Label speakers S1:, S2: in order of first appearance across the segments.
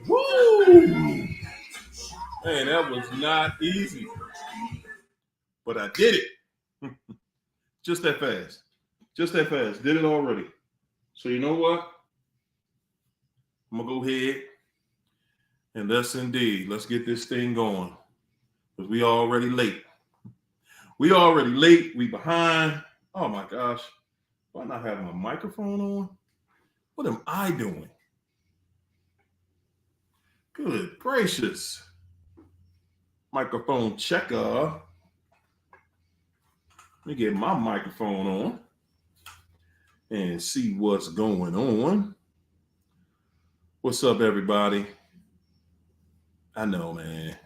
S1: Woo! Man, that was not easy. But I did it. Just that fast. Just that fast. Did it already. So you know what? I'm going to go ahead and let's get this thing going. Because we already late. We already late. We behind. Oh my gosh. Why not have my microphone on? What am I doing? Good gracious. Microphone checker. Let me get my microphone on and see what's going on. What's up, everybody? I know, man.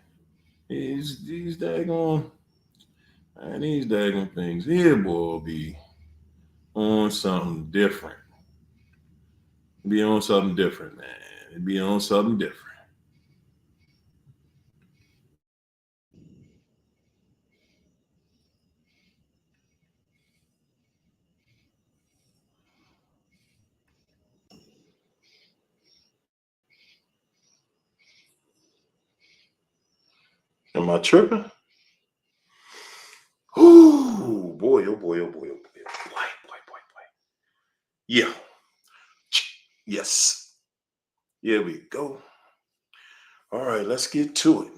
S1: These daggone things here will be on something different. Be on something different, man. It'd be on something different. Am I tripping? Oh boy, oh boy, oh boy, oh boy. Boy. Yeah. Yes. Here we go. All right, let's get to it.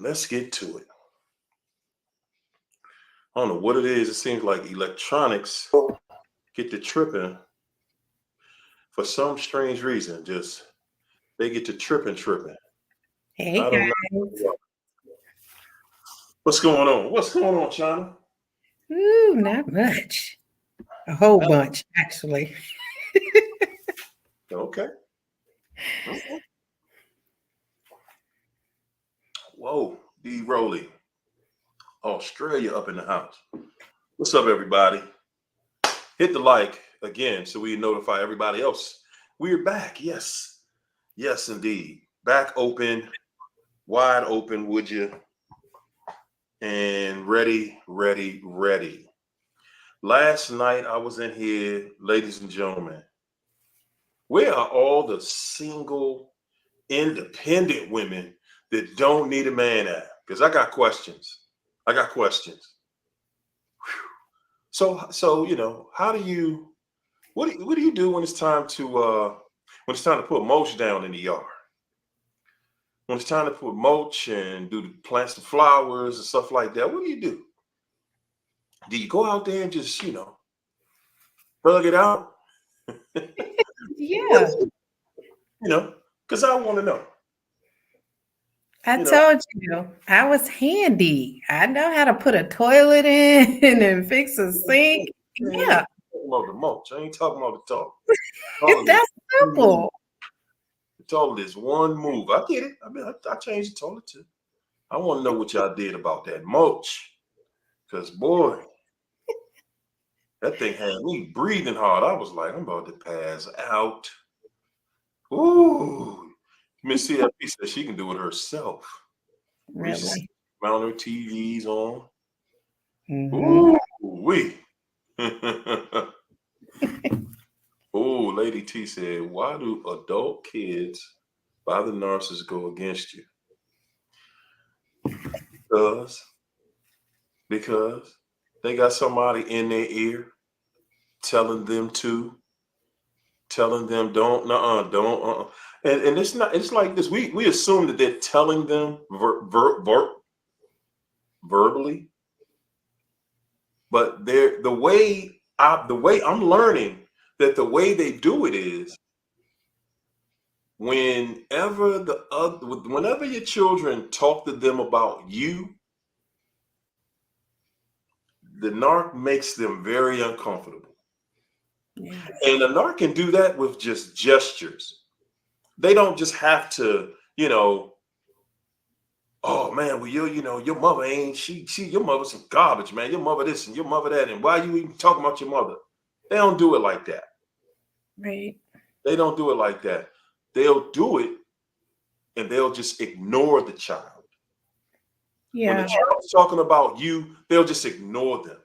S1: I don't know what it is. It seems like electronics get to tripping for some strange reason. Just they get to tripping.
S2: Hey,
S1: I don't know. What's going on? What's going on, China?
S2: Ooh, not much. A whole bunch, actually.
S1: Okay. Whoa, D. Rowley, Australia up in the house. What's up, everybody? Hit the like again so we notify everybody else. We're back. Yes, indeed. Back open, wide open, would you? And ready. Last night I was in here, ladies and gentlemen. Where are all the single, independent women that don't need a man at? Because I got questions. So you know, how do you? What do you do when it's time to put mulch down in the yard? When it's time to put mulch and plant some flowers and stuff like that, what do you do? Do you go out there and just, bug it out?
S2: Yeah.
S1: Because I want to know.
S2: I told you, I was handy. I know how to put a toilet in and fix a sink. Yeah.
S1: I'm talking about the mulch. I ain't talking about the talk.
S2: That's simple.
S1: The toilet is one move. I get it. I changed the toilet too. I want to know what y'all did about that mulch. Because, boy, that thing had me breathing hard. I was like, I'm about to pass out. Ooh. Miss CFP says she can do it herself.
S2: Really?
S1: Mount her TVs on.
S2: Mm-hmm.
S1: Ooh-wee. Oh, Lady T said, why do adult kids by the narcissist go against you? Because they got somebody in their ear telling them don't. And it's not, it's like this. We assume that they're telling them verbally, but the way I'm learning that the way they do it is whenever your children talk to them about you, the narc makes them very uncomfortable.
S2: Yes.
S1: And the narc can do that with just gestures. They don't just have to, oh man, well your mother ain't your mother's some garbage, man. Your mother this and your mother that, and why you even talking about your mother? They don't do it like that.
S2: Right.
S1: They don't do it like that. They'll do it and they'll just ignore the child.
S2: Yeah.
S1: When the child's talking about you, they'll just ignore them.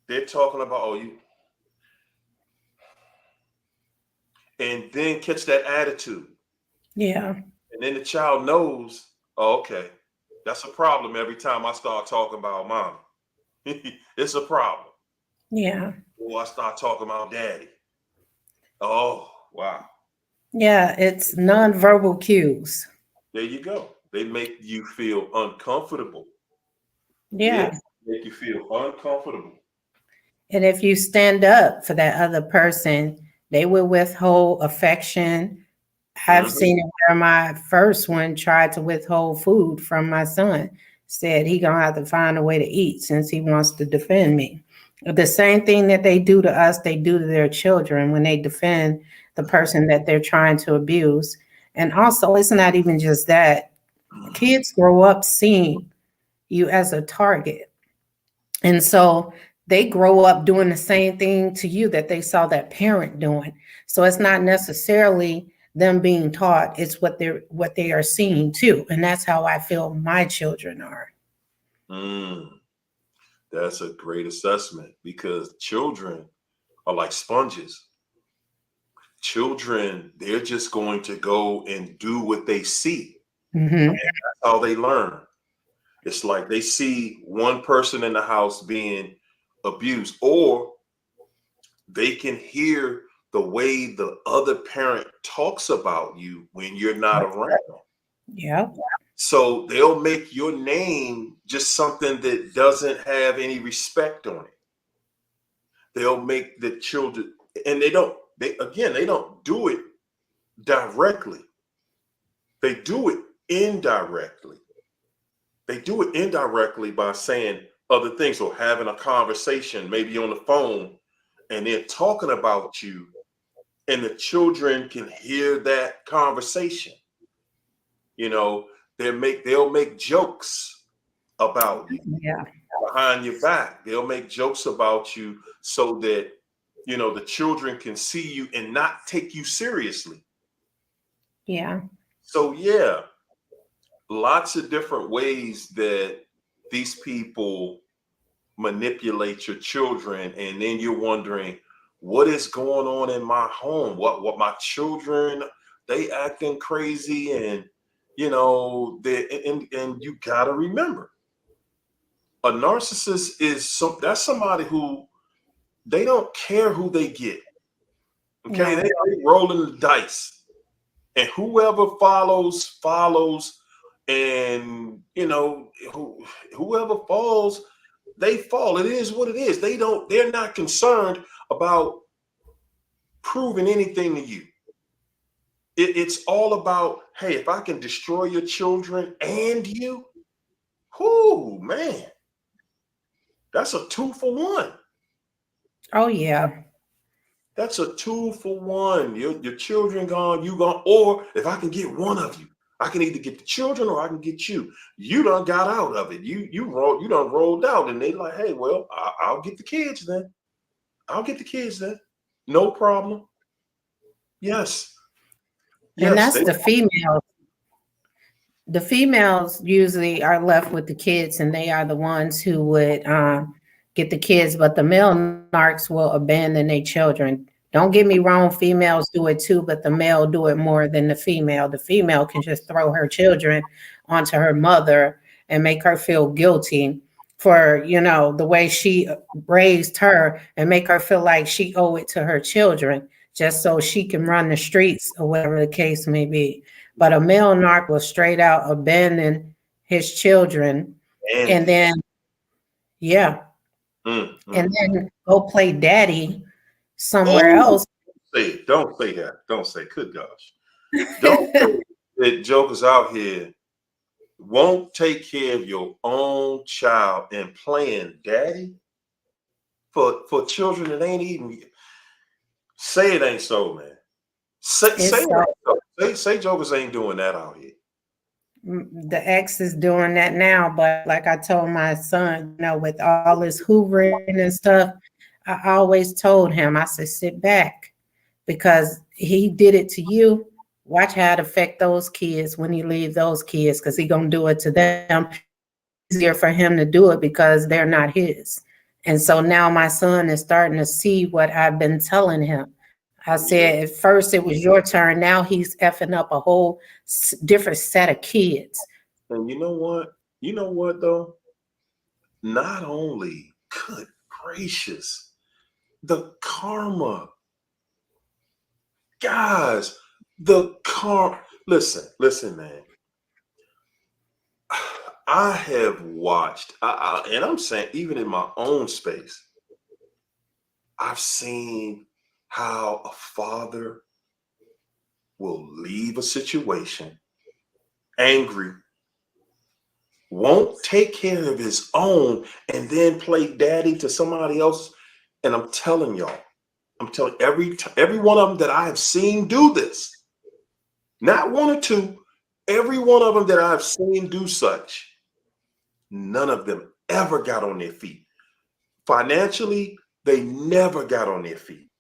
S1: They're talking about, and then catch that attitude.
S2: Yeah.
S1: And then the child knows, oh, okay, that's a problem every time I start talking about mom. It's a problem.
S2: Yeah.
S1: Or I start talking about daddy. Oh, wow.
S2: Yeah. It's nonverbal cues.
S1: There you go. They make you feel uncomfortable. Yeah,
S2: Yeah.
S1: make you feel uncomfortable.
S2: And if you stand up for that other person, they will withhold affection. I've
S1: Mhm.
S2: seen it where my first one tried to withhold food from my son, said he gonna have to find a way to eat since he wants to defend me. The same thing that they do to us, they do to their children when they defend the person that they're trying to abuse. And also, it's not even just that. Kids grow up seeing you as a target. And so they grow up doing the same thing to you that they saw that parent doing. So it's not necessarily them being taught, it's what they are seeing too. And that's how I feel my children are.
S1: Mm, that's a great assessment because children are like sponges. Children, they're just going to go and do what they see.
S2: Mm-hmm.
S1: That's how they learn. It's like they see one person in the house being abused, or they can hear the way the other parent talks about you when you're not around.
S2: Yeah.
S1: So they'll make your name just something that doesn't have any respect on it. They'll make the children, and they don't do it directly. They do it indirectly. They do it indirectly by saying other things or having a conversation, maybe on the phone, and they're talking about you, and the children can hear that conversation. You know, they'll make jokes about you
S2: Yeah.
S1: behind your back. They'll make jokes about you so that the children can see you and not take you seriously.
S2: Yeah.
S1: So yeah, lots of different ways that these people manipulate your children, and then you're wondering what is going on in my home, what my children, they acting crazy, and and you got to remember, a narcissist is that's somebody who they don't care who they get. Okay,
S2: No.
S1: they rolling the dice, and whoever follows, and whoever falls, they fall. It is what it is. They're not concerned about proving anything to you. It's all about, hey, if I can destroy your children and you, whoo, man, that's a 2 for 1.
S2: Oh yeah.
S1: That's a 2 for 1. Your children gone, you gone, or if I can get one of you, I can either get the children or I can get you. You done got out of it. You done rolled out, and they like, hey, well, I'll get the kids then. I'll get the kids then. No problem. Yes.
S2: And
S1: Yes.
S2: that's the female. The females usually are left with the kids, and they are the ones who would get the kids, but the male narcs will abandon their children. Don't get me wrong, females do it too, but the male do it more than the female. The female can just throw her children onto her mother and make her feel guilty for, the way she raised her, and make her feel like she owe it to her children just so she can run the streets or whatever the case may be. But a male narc will straight out abandon his children,
S1: And
S2: and then, yeah, and
S1: mm.
S2: then go play daddy somewhere
S1: Oh,
S2: else.
S1: say it. Don't say that. Don't say, good gosh. Don't say that jokers out here won't take care of your own child and playing daddy for children that ain't even. Say it ain't so, man. Say it
S2: It's
S1: ain't so. Say jokers ain't doing that out here.
S2: the ex is doing that now, but like I told my son, with all this hoovering and stuff, I always told him, I said, sit back, because he did it to you. Watch how it affect those kids when he leave those kids, because he gonna do it to them. Easier for him to do it because they're not his. And so now my son is starting to see what I've been telling him. I said at first it was your turn. Now he's effing up a whole different set of kids.
S1: And you know what? You know what though? Not only, good gracious, the karma, guys, the karma. Listen, man. I have watched, and I'm saying even in my own space, I've seen how a father will leave a situation angry, won't take care of his own, and then play daddy to somebody else. And I'm telling y'all, every one of them that I have seen do this, not one or two, every one of them that I've seen do such, none of them ever got on their feet. Financially, they never got on their feet.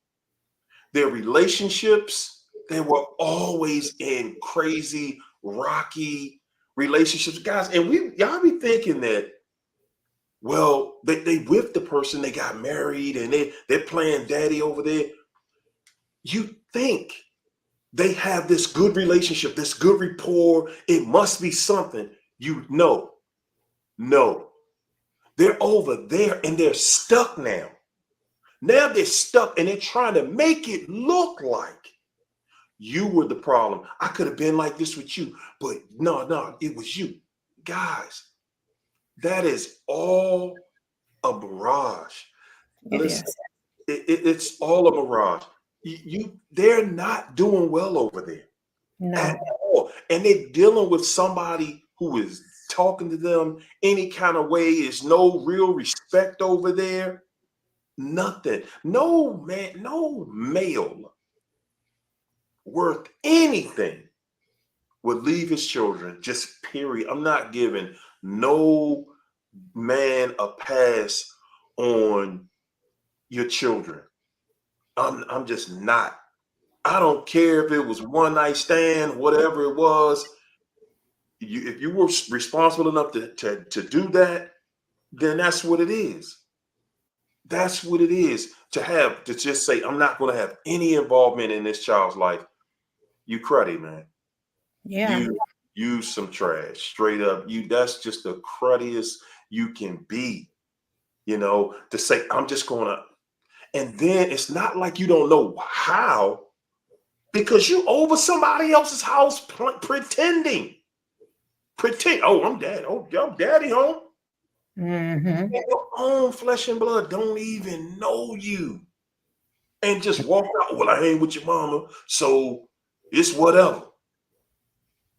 S1: Their relationships, they were always in crazy, rocky relationships, guys. And y'all be thinking that, well, they with the person, they got married, and they're playing daddy over there. You think they have this good relationship, this good rapport. It must be something. No. They're over there and they're stuck now. Now they're stuck and they're trying to make it look like you were the problem. I could have been like this with you, but no, it was you. Guys, that is all a mirage. Listen, it's all a mirage. They're not doing well over there.
S2: No.
S1: At all. And they're dealing with somebody who is talking to them any kind of way. Is no real respect over there. Nothing. No man, no male worth anything would leave his children, just period. I'm not giving no man a pass on your children. I'm just not. I don't care if it was one night stand, whatever it was. If you were responsible enough to do that, then that's what it is. That's what it is. To just say, I'm not going to have any involvement in this child's life. You cruddy, man.
S2: Yeah.
S1: You some trash, straight up. That's just the cruddiest you can be, to say, I'm just going to. And then it's not like you don't know how, because you over somebody else's house pretending. Oh, I'm dad. Oh, yo, daddy home.
S2: Mm-hmm.
S1: Your own flesh and blood don't even know you. And just walk out. Well, I ain't with your mama, so it's whatever.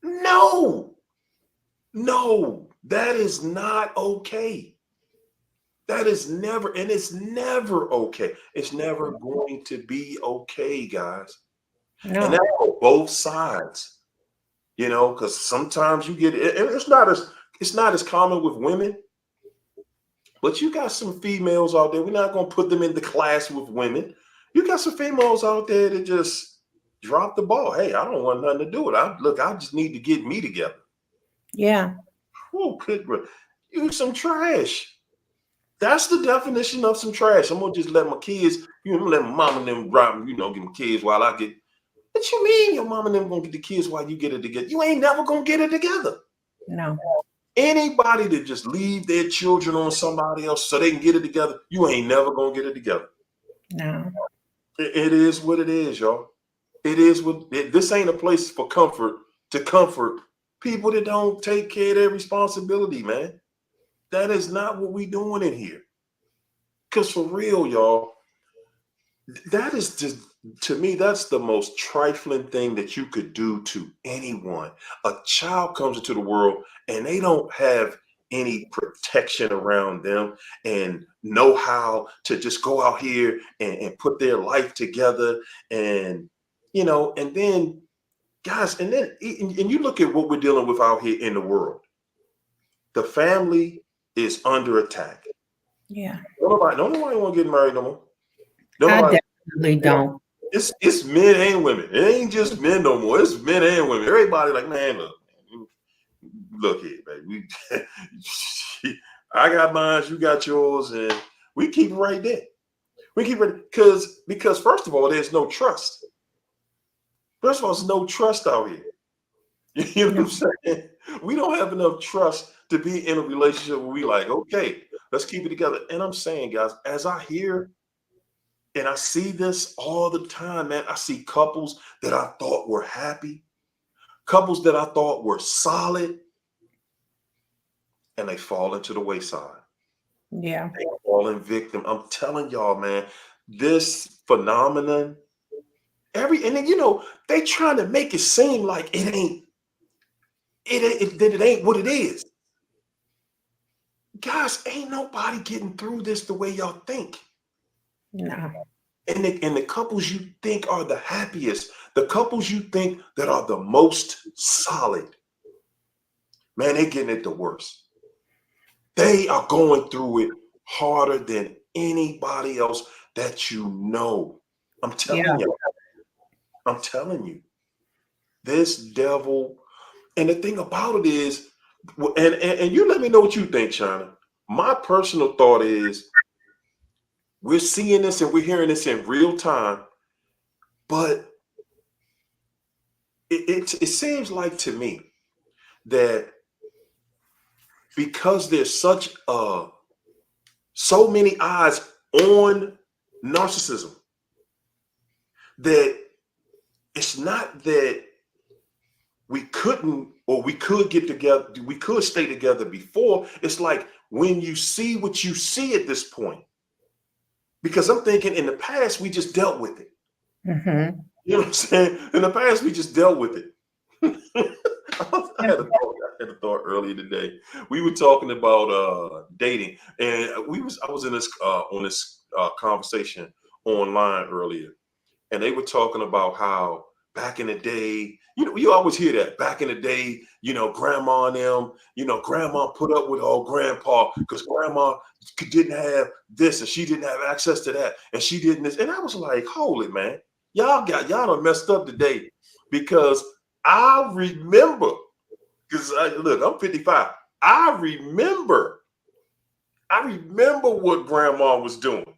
S1: No, that is not okay. That is never, and it's never okay. It's never going to be okay, guys.
S2: No.
S1: And that's on both sides, because sometimes you get it. And it's not as common with women, but you got some females out there. We're not going to put them in the class with women. You got some females out there that just drop the ball. Hey, I don't want nothing to do with it. I just need to get me together.
S2: Yeah.
S1: Oh, good. You some trash. That's the definition of some trash. I'm gonna just let my kids, let my mom and them drop, get my kids while I get. What you mean your mom and them gonna get the kids while you get it together? You ain't never gonna get it together.
S2: No.
S1: Anybody that just leave their children on somebody else so they can get it together, you ain't never gonna get it together.
S2: No.
S1: It is what it is, y'all. It is this ain't a place for comfort to comfort people that don't take care of their responsibility, man. That is not what we doing in here. Because for real, y'all, that is just, to me, that's the most trifling thing that you could do to anyone. A child comes into the world and they don't have any protection around them and know how to just go out here and put their life together. And, and then, guys, and you look at what we're dealing with out here in the world. The family is under attack.
S2: Yeah.
S1: Nobody want to get married no more.
S2: I definitely don't.
S1: It's men and women. It ain't just men no more. It's men and women. Everybody like, man, look here, baby. I got mine, you got yours, and we keep it right there.
S3: We keep it because first of all, there's no trust. First of all, there's no trust out here. You know what I'm saying? We don't have enough trust to be in a relationship where we like, okay, let's keep it together. And I'm saying, guys, as I hear and I see this all the time, man, I see couples that I thought were happy, couples that I thought were solid, and they fall into the wayside.
S2: Yeah.
S3: They falling victim. I'm telling y'all, man, this phenomenon, and then they trying to make it seem like that it ain't what it is. Guys, ain't nobody getting through this the way y'all think.
S2: No.
S3: And the couples you think are the happiest, the couples you think that are the most solid, man, they getting it the worst. They are going through it harder than anybody else that you know. I'm telling you. I'm telling you. This devil, and the thing about it is, and you let me know what you think, China. My personal thought is we're seeing this and we're hearing this in real time, but it seems like to me that because there's so many eyes on narcissism, that it's not that we couldn't or we could get together, we could stay together before. It's like when you see what you see at this point, because I'm thinking in the past we just dealt with it.
S2: Mm-hmm.
S3: You know what I'm saying? In the past we just dealt with it. I had a thought earlier today. We were talking about dating, and I was in this on this conversation online earlier, and they were talking about how back in the day, you always hear that back in the day, grandma and them, grandma put up with old grandpa because grandma didn't have this and she didn't have access to that and she didn't this. And I was like, hold it, man. Y'all done messed up today, because I remember, because look, I'm 55. I remember what grandma was doing.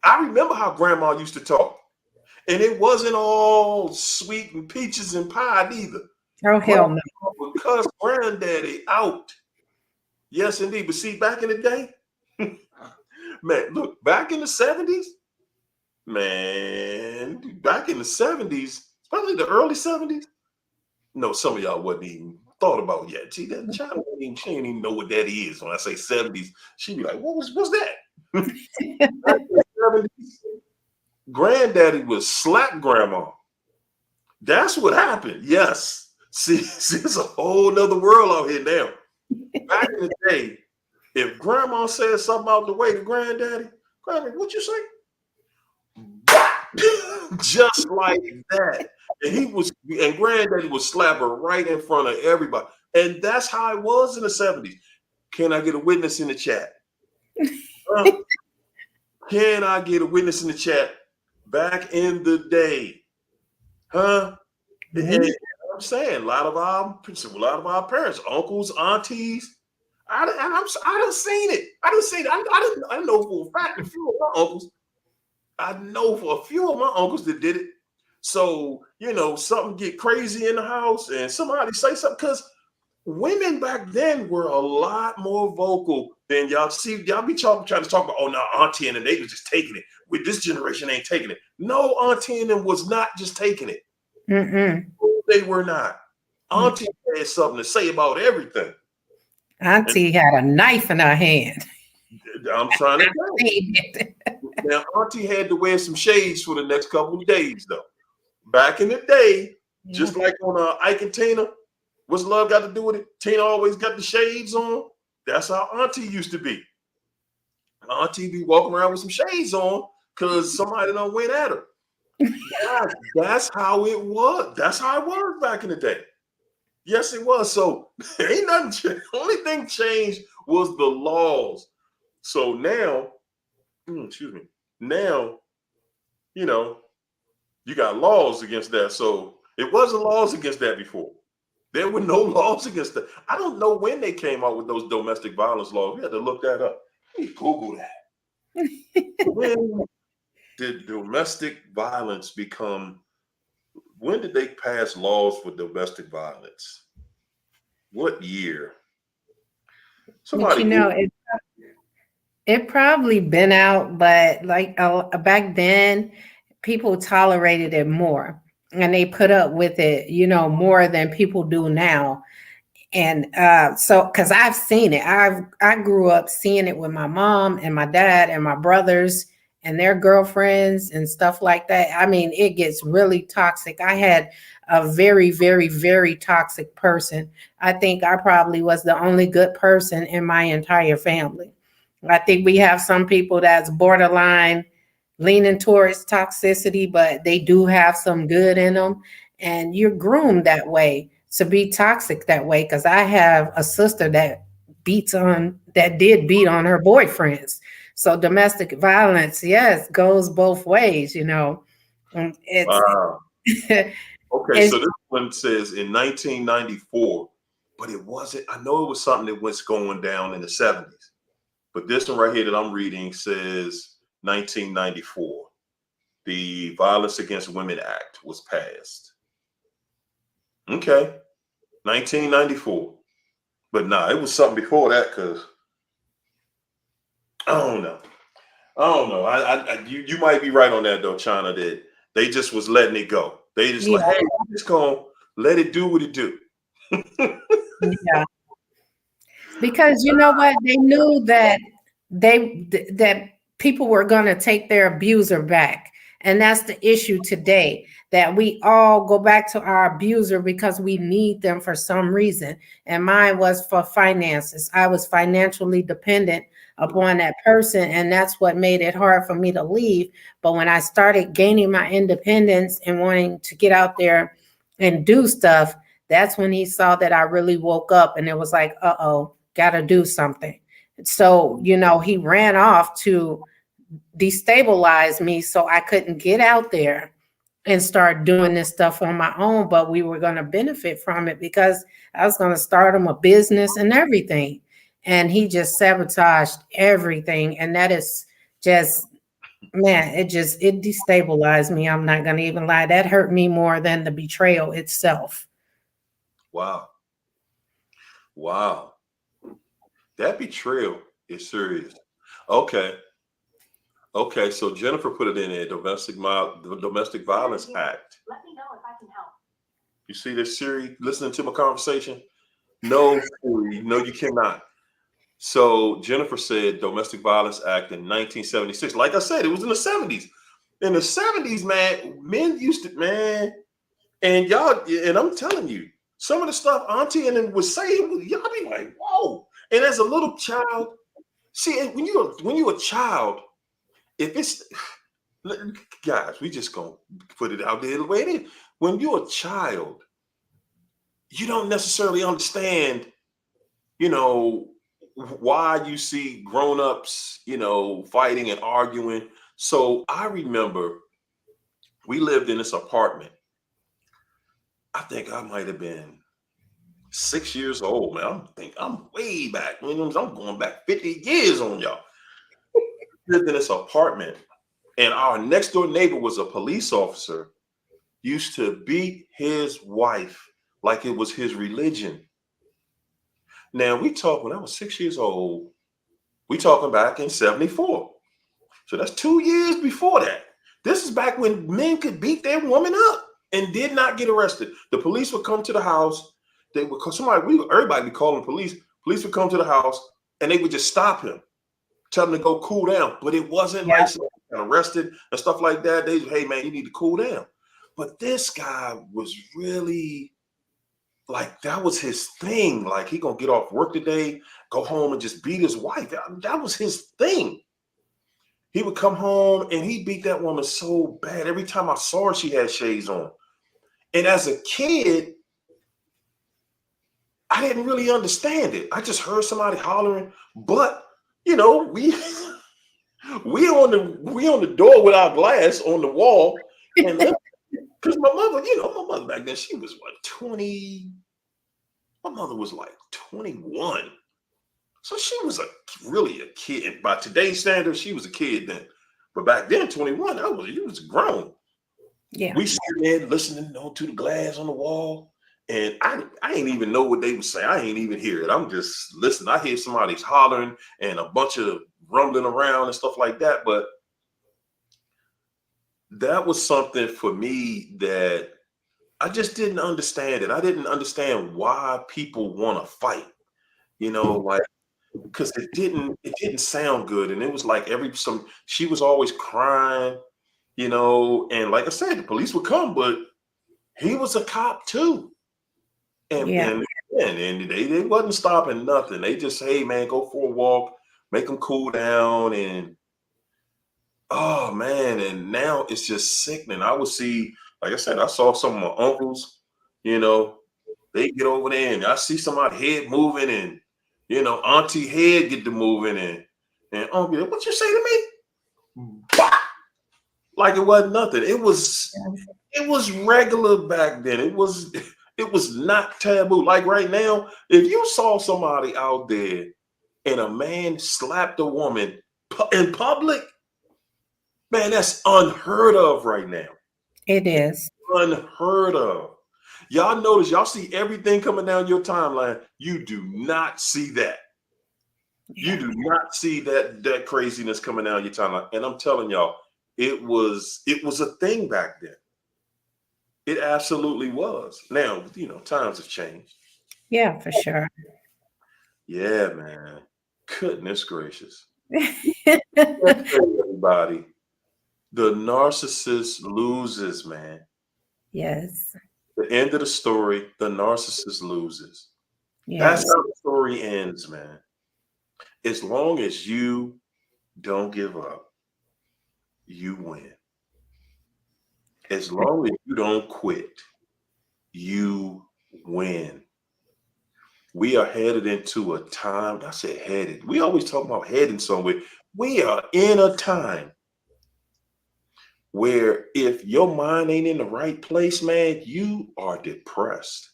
S3: I remember how grandma used to talk. And it wasn't all sweet and peaches and pie either.
S2: Oh, hell no.
S3: Grandma would cuss granddaddy out. Yes, indeed. But see, back in the day, man, look, back in the 70s, man, back in the 70s, probably the early 70s. No, some of y'all wasn't even thought about yet. See, that child, she ain't even know what that is. When I say 70s, she'd be like, what's that? Back in the 70s, granddaddy would slap grandma. That's what happened. Yes. See, it's a whole nother world out here now. Back in the day, if grandma said something out the way to granddaddy, what'd you say? Just like that. And granddaddy would slap her right in front of everybody. And that's how it was in the 70s. Can I get a witness in the chat? Can I get a witness in the chat? Back in the day. Huh? Mm-hmm. And I'm saying a lot of our parents, uncles, aunties, I done seen it. I know for a fact a few of my uncles. I know for a few of my uncles that did it. So, something get crazy in the house and somebody say something, because women back then were a lot more vocal than y'all see. Y'all be trying to talk about, oh, no, auntie and them, they was just taking it. With this generation ain't taking it. No, auntie and them was not just taking it.
S2: Mm-mm.
S3: They were not. Auntie had something to say about everything.
S2: Auntie had a knife in her hand.
S3: I'm trying to tell you. Now, Auntie had to wear some shades for the next couple of days, though. Back in the day, just like on Ike and Tina, what's love got to do with it? Tina always got the shades on. That's how Auntie used to be. Auntie be walking around with some shades on because somebody done went at her. That's how it was. That's how it was back in the day. Yes, it was. So ain't nothing. Only thing changed was the laws. So now, excuse me. Now, you got laws against that. So it wasn't laws against that before. There were no laws against that. I don't know when they came out with those domestic violence laws. We had to look that up. Let me Google that. did domestic violence become? When did they pass laws for domestic violence? What year?
S2: But
S3: Somebody Google.
S2: it probably been out, but like back then, people tolerated it more and they put up with it, more than people do now. And so, because I've seen it, I grew up seeing it with my mom and my dad and my brothers and their girlfriends and stuff like that. I mean, it gets really toxic. I had a very, very, very toxic person. I think I probably was the only good person in my entire family. I think we have some people that's borderline leaning towards toxicity, but they do have some good in them. And you're groomed that way to be toxic that way. Because I have a sister that did beat on her boyfriends. So domestic violence, yes, goes both ways, It's
S3: Wow. Okay,
S2: it's
S3: so this one says in 1994, but it wasn't. I know it was something that was going down in the 70s, but this one right here that I'm reading says 1994. The Violence Against Women Act was passed. Okay, 1994. But nah, it was something before that because I don't know. I don't know. You might be right on that though, China. That they just was letting it go. They just like,
S2: yeah,
S3: hey, we're just gonna let it do what it do.
S2: yeah. Because you know what? They knew that that people were going to take their abuser back. And that's the issue today, that we all go back to our abuser because we need them for some reason. And mine was for finances. I was financially dependent upon that person, and that's what made it hard for me to leave. But when I started gaining my independence and wanting to get out there and do stuff, that's when he saw that I really woke up, and it was like, uh-oh, gotta do something. So, he ran off to destabilize me so I couldn't get out there and start doing this stuff on my own. But we were going to benefit from it because I was going to start him a business and everything. And he just sabotaged everything. And that is just, man, it destabilized me. I'm not going to even lie. That hurt me more than the betrayal itself.
S3: Wow. Wow. That betrayal is serious. Okay. Okay. So Jennifer put it in there, the Domestic Violence Act.
S4: Let me know if I can help.
S3: You see this, Siri, listening to my conversation? No, Siri, no, you cannot. So Jennifer said Domestic Violence Act in 1976. Like I said, it was in the 70s. In the 70s, man, men used to, man, and y'all, and I'm telling you, some of the stuff Auntie and them was saying, y'all be like, whoa. And as a little child, see, when you're a child, if it's, guys, we just gonna put it out there the way it is. When you're a child, you don't necessarily understand, why you see grown-ups, fighting and arguing. So I remember we lived in this apartment. I think I might have been 6 years old, man. I'm way back. I'm going back 50 years on y'all. Lived in this apartment, and our next door neighbor was a police officer, used to beat his wife like it was his religion. Now when I was 6 years old, we talking back in 74. So that's 2 years before that. This is back when men could beat their woman up and did not get arrested. The police would come to the house. They would call everybody be calling the police. Police would come to the house and they would just stop him, tell him to go cool down. But it wasn't like someone got arrested and stuff like that. They, hey man, you need to cool down. But this guy was really like, that was his thing. Like, he gonna get off work today, go home and just beat his wife. That was his thing. He would come home and he beat that woman so bad. Every time I saw her, she had shades on. And as a kid, I didn't really understand it. I just heard somebody hollering, but we on the door with our glass on the wall, and because my mother back then, she was what, 20. My mother was like 21. So she was really a kid. By today's standards, she was a kid then. But back then, 21, you was grown.
S2: Yeah.
S3: We sitting there listening to the glass on the wall. And I ain't even know what they were saying. I ain't even hear it. I'm just listening. I hear somebody's hollering and a bunch of rumbling around and stuff like that. But that was something for me that I just didn't understand it. I didn't understand why people want to fight, like, because it didn't sound good. And it was like she was always crying, and like I said, the police would come, but he was a cop too. And
S2: Yeah.
S3: and they wasn't stopping nothing. They just say, hey man, go for a walk, make them cool down. And oh man, and now it's just sickening. I would see, like I said, I saw some of my uncles, they get over there and I see somebody head moving and auntie head get to moving and uncle, what you say to me? Bah! Like it wasn't nothing. It was regular back then. It was not taboo. Like right now, if you saw somebody out there and a man slapped a woman in public, man, that's unheard of right now.
S2: It is.
S3: Unheard of. Y'all notice, y'all see everything coming down your timeline. You do not see that.
S2: Yeah.
S3: You do not see that craziness coming down your timeline. And I'm telling y'all, it was a thing back then. It absolutely was. Now, times have changed.
S2: Yeah, for sure.
S3: Yeah, man. Goodness gracious. Everybody, the narcissist loses, man.
S2: Yes.
S3: The end of the story, the narcissist loses.
S2: Yes.
S3: That's how the story ends, man. As long as you don't give up, you win. As long as you don't quit, you win. We are headed into a time. I said headed. We always talk about heading somewhere. We are in a time where if your mind ain't in the right place, man, you are depressed.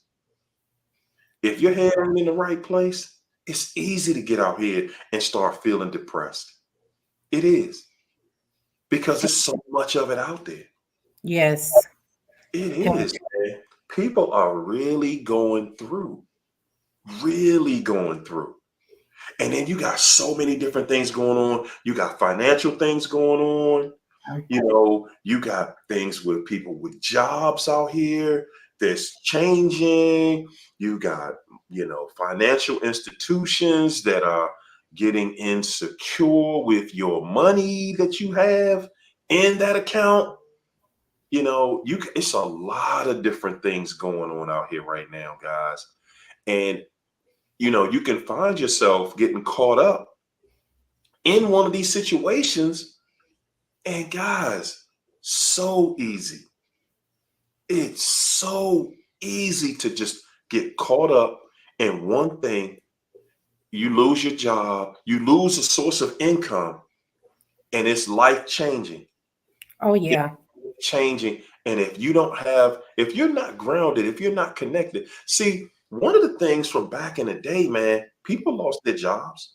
S3: If your head ain't in the right place, it's easy to get out here and start feeling depressed. It is. Because there's so much of it out there.
S2: Yes.
S3: It is, man. People are really going through. Really going through. And then you got so many different things going on. You got financial things going on. You got things with people with jobs out here that's changing. You got, financial institutions that are getting insecure with your money that you have in that account. It's a lot of different things going on out here right now, guys. And, you can find yourself getting caught up in one of these situations. And guys, so easy. It's so easy to just get caught up in one thing. You lose your job, you lose a source of income, and it's life changing.
S2: Oh, yeah.
S3: It's changing. And if you're not grounded, if you're not connected, see, one of the things from back in the day, man, people lost their jobs.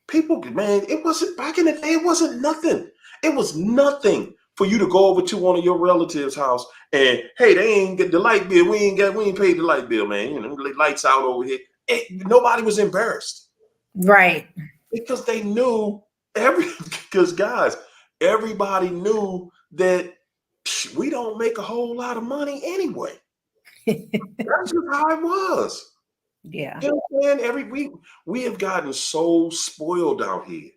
S3: People, man, it wasn't back in the day, it wasn't nothing. It was nothing for you to go over to one of your relatives' house and, hey, they ain't get the light bill. We ain't paid the light bill, man. Lights out over here. Nobody was embarrassed.
S2: Right.
S3: Because they knew because guys, everybody knew that we don't make a whole lot of money anyway. That's just how it was.
S2: Yeah.
S3: You know what I'm saying? We have gotten so spoiled out here.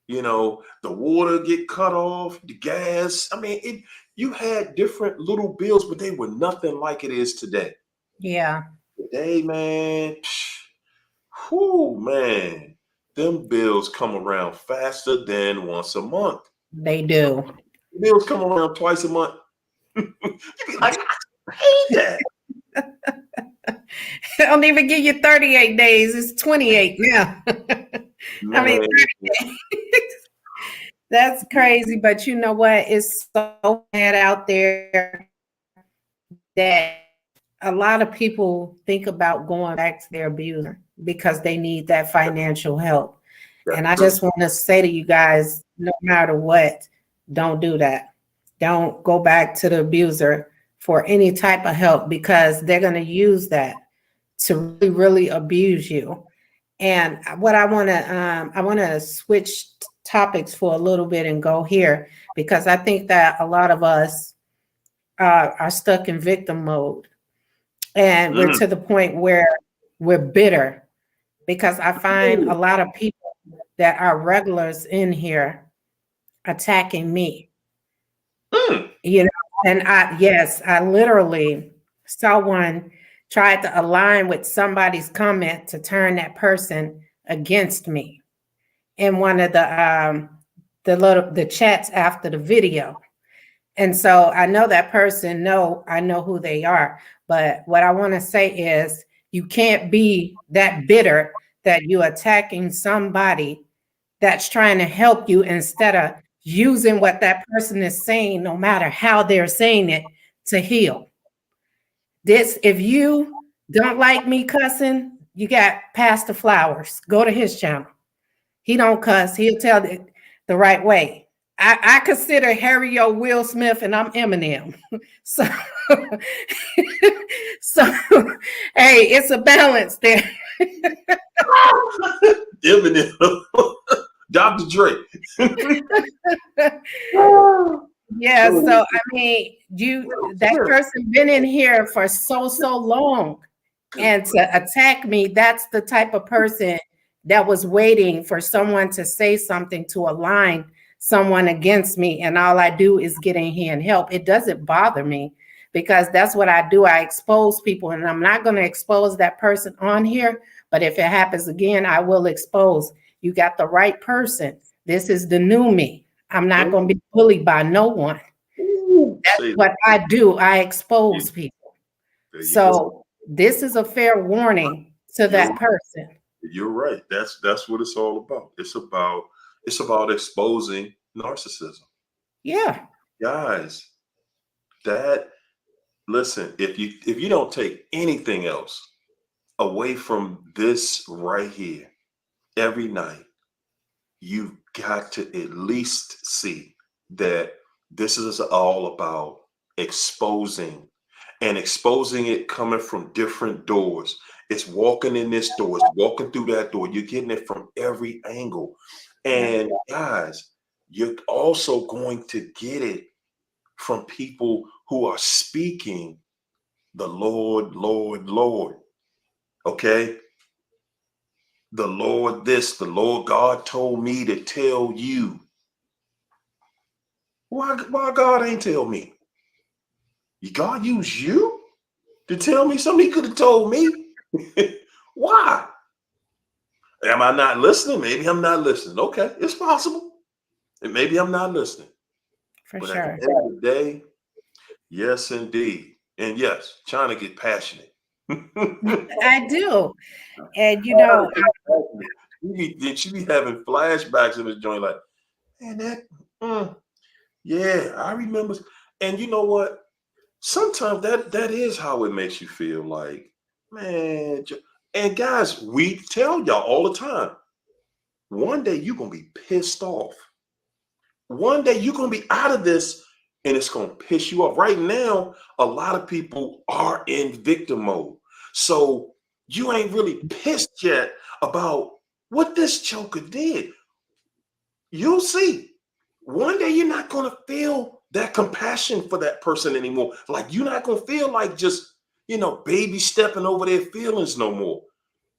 S3: The water get cut off, the gas. I mean, you had different little bills, but they were nothing like it is today.
S2: Yeah.
S3: Today, man, man, them bills come around faster than once a month.
S2: They do.
S3: Bills come around twice a month. You be like, I hate that.
S2: I don't even give you 38 days. It's 28 now. I mean, 38. That's crazy. But you know what? It's so bad out there that a lot of people think about going back to their abuser because they need that financial help. And I just want to say to you guys, no matter what, don't do that. Don't go back to the abuser for any type of help, because they're going to use that to really, really abuse you. And what I want to switch topics for a little bit and go here, because I think that a lot of us are stuck in victim mode, and we're to the point where we're bitter, because I find a lot of people that are regulars in here attacking me, you know, and I literally saw one tried to align with somebody's comment to turn that person against me in one of the chats after the video. And so I know that person, I know who they are. But what I want to say is, you can't be that bitter that you're attacking somebody that's trying to help you, instead of using what that person is saying, no matter how they're saying it, to heal. If you don't like me cussing, you got Pastor Flowers. Go to his channel. He don't cuss. He'll tell it the right way. I consider Harry O. Will Smith, and I'm Eminem. So, hey, it's a balance there.
S3: Eminem. Dr. Dre.
S2: Yeah, so I mean, that person been in here for so long, and to attack me, that's the type of person that was waiting for someone to say something to align someone against me, and all I do is get in here and help. It doesn't bother me, because that's what I do. I expose people, and I'm not going to expose that person on here, but if it happens again, I will expose. You got the right person. This is the new me. I'm not going to be bullied by no one. That's what I do. I expose people. So this is a fair warning to that person.
S3: You're right. That's what it's all about. It's about exposing narcissism.
S2: Yeah.
S3: Guys, listen, if you don't take anything else away from this right here every night, you've got to at least see that this is all about exposing, and exposing it coming from different doors. It's walking in this door, it's walking through that door. You're getting it from every angle. And guys, you're also going to get it from people who are speaking the Lord, Lord, Lord. Okay? The Lord this, the Lord God told me to tell you. Why God ain't tell me? God used you to tell me something he could have told me? Why? Am I not listening? Maybe I'm not listening. Okay, it's possible. And maybe I'm not listening.
S2: For
S3: But
S2: sure.
S3: at the end of the day, yes, indeed. And yes, trying to get passionate.
S2: I do. And you know,
S3: she be having flashbacks of this joint, like, man, yeah, I remember. And you know what? Sometimes that is how it makes you feel, like, man. And guys, we tell y'all all the time, one day you're gonna be pissed off. One day you're gonna be out of this, and it's gonna piss you off. Right now, a lot of people are in victim mode. So you ain't really pissed yet about what this joker did. You'll see. One day you're not gonna feel that compassion for that person anymore. Like, you're not gonna feel like just, baby stepping over their feelings no more.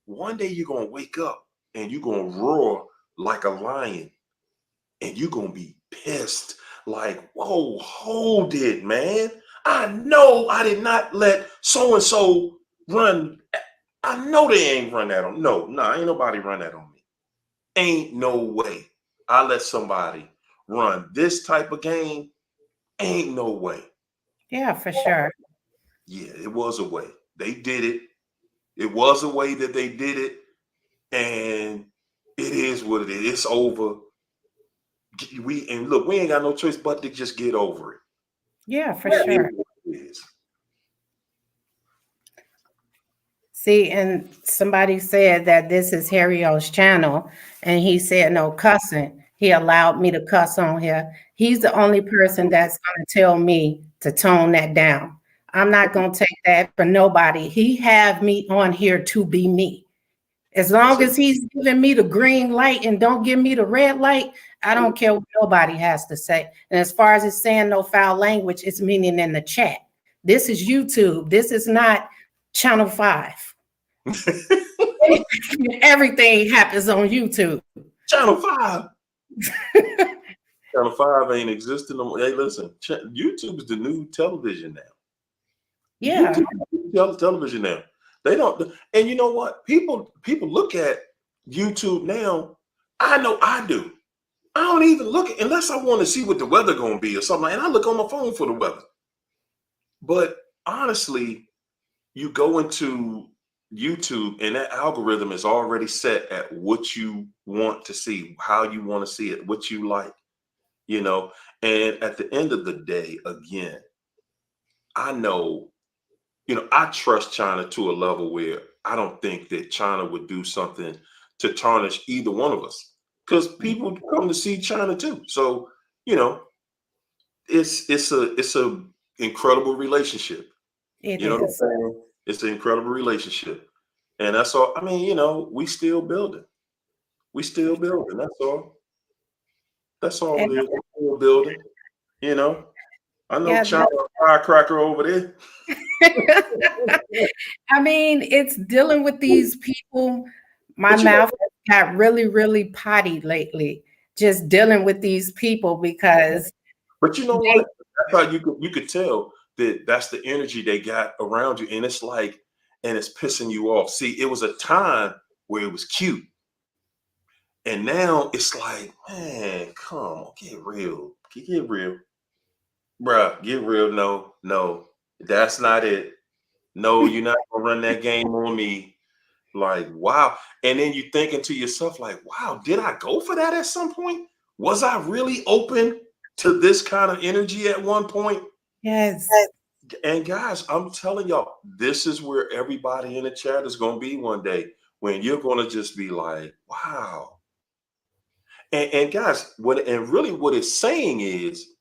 S3: One day you're gonna wake up and you're gonna roar like a lion, and you're gonna be pissed. Like, whoa, hold it, man. I know I did not let so-and-so run. I know they ain't run that on. No, ain't nobody run that on me. Ain't no way I let somebody run this type of game. Ain't no way.
S2: yeah, for sure.
S3: Yeah, it was a way. They did it. It was a way that they did it. And it is what it is. It's over. We ain't got no choice but to just get over it.
S2: Yeah, for sure. See, and somebody said that this is Harrio's channel, and he said no cussing. He allowed me to cuss on here. He's the only person that's going to tell me to tone that down. I'm not going to take that for nobody. He have me on here to be me. As long as he's giving me the green light and don't give me the red light, I don't care what nobody has to say. And as far as it's saying no foul language, it's meaning in the chat. This is YouTube. This is not Channel 5. Everything happens on YouTube.
S3: Channel 5. Channel 5 ain't existing no more. Hey, listen, YouTube is the new television now.
S2: Yeah.
S3: YouTube is television now. They don't, and you know what? People look at YouTube now. I know I do. I don't even look at, unless I want to see what the weather gonna be or something. And I look on my phone for the weather. But honestly, you go into YouTube and that algorithm is already set at what you want to see, how you want to see it, what you like, you know. And at the end of the day, again, I know, you know, I trust China to a level where I don't think that China would do something to tarnish either one of us, because people come to see China too. So, you know, it's a incredible relationship.
S2: It
S3: You know what I'm
S2: is.
S3: saying? It's an incredible relationship. And that's all. I mean, you know, we still building. We still building. That's all. That's all
S2: And
S3: it is. We're still building. You know, I know
S2: yeah,
S3: China firecracker over there.
S2: I mean, it's dealing with these people. My
S3: But you know,
S2: mouth has got really, really potty lately, just dealing with these people because
S3: but you know
S2: they,
S3: what? That's how you could tell that that's the energy they got around you, and it's like, and it's pissing you off. See, it was a time where it was cute, and now it's like, man, come on, get real, get real, bruh, get real. No, no, that's not it. No, you're not gonna run that game on me. Like, wow. And then you thinking to yourself, like, wow, did I go for that at some point? Was I really open to this kind of energy at one point?
S2: yes,
S3: And guys, I'm telling y'all, this is where everybody in the chat is going to be one day, when you're going to just be like, wow. And guys, what it's saying is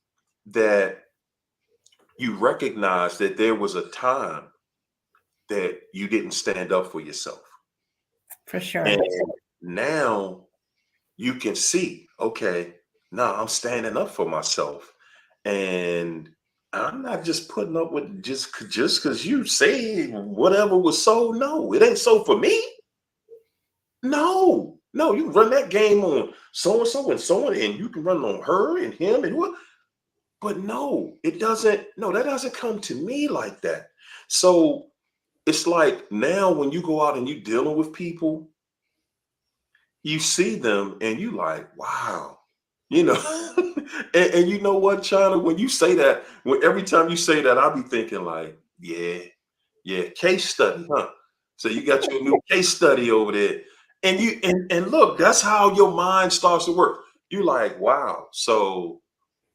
S3: that you recognize that there was a time that you didn't stand up for yourself.
S2: for sure.
S3: And now you can see, okay, now I'm standing up for myself. And I'm not just putting up with just because you say whatever was so. No, it ain't so for me. No, no, you can run that game on so and so and so on, and you can run on her and him and what. But no, it doesn't. No, that doesn't come to me like that. So it's like now when you go out and you dealing with people, you see them and you like, wow, you know. And you know what, China, when you say that, when every time you say that, I'll be thinking like, yeah, yeah, case study, huh? So you got your new case study over there. And you and look, that's how your mind starts to work. You like, wow. So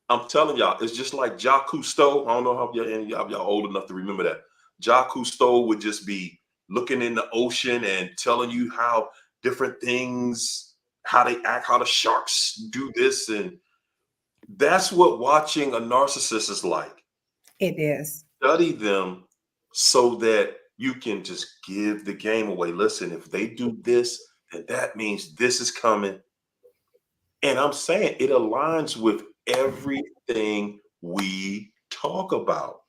S3: I'm telling y'all, it's just like Jacques Cousteau. I don't know how any of y'all old enough to remember that. Jacques Cousteau would just be looking in the ocean and telling you how different things, how they act, how the sharks do this. And that's what watching a narcissist is like.
S2: It is.
S3: Study them so that you can just give the game away. Listen, if they do this, then that means this is coming. And I'm saying it aligns with everything we talk about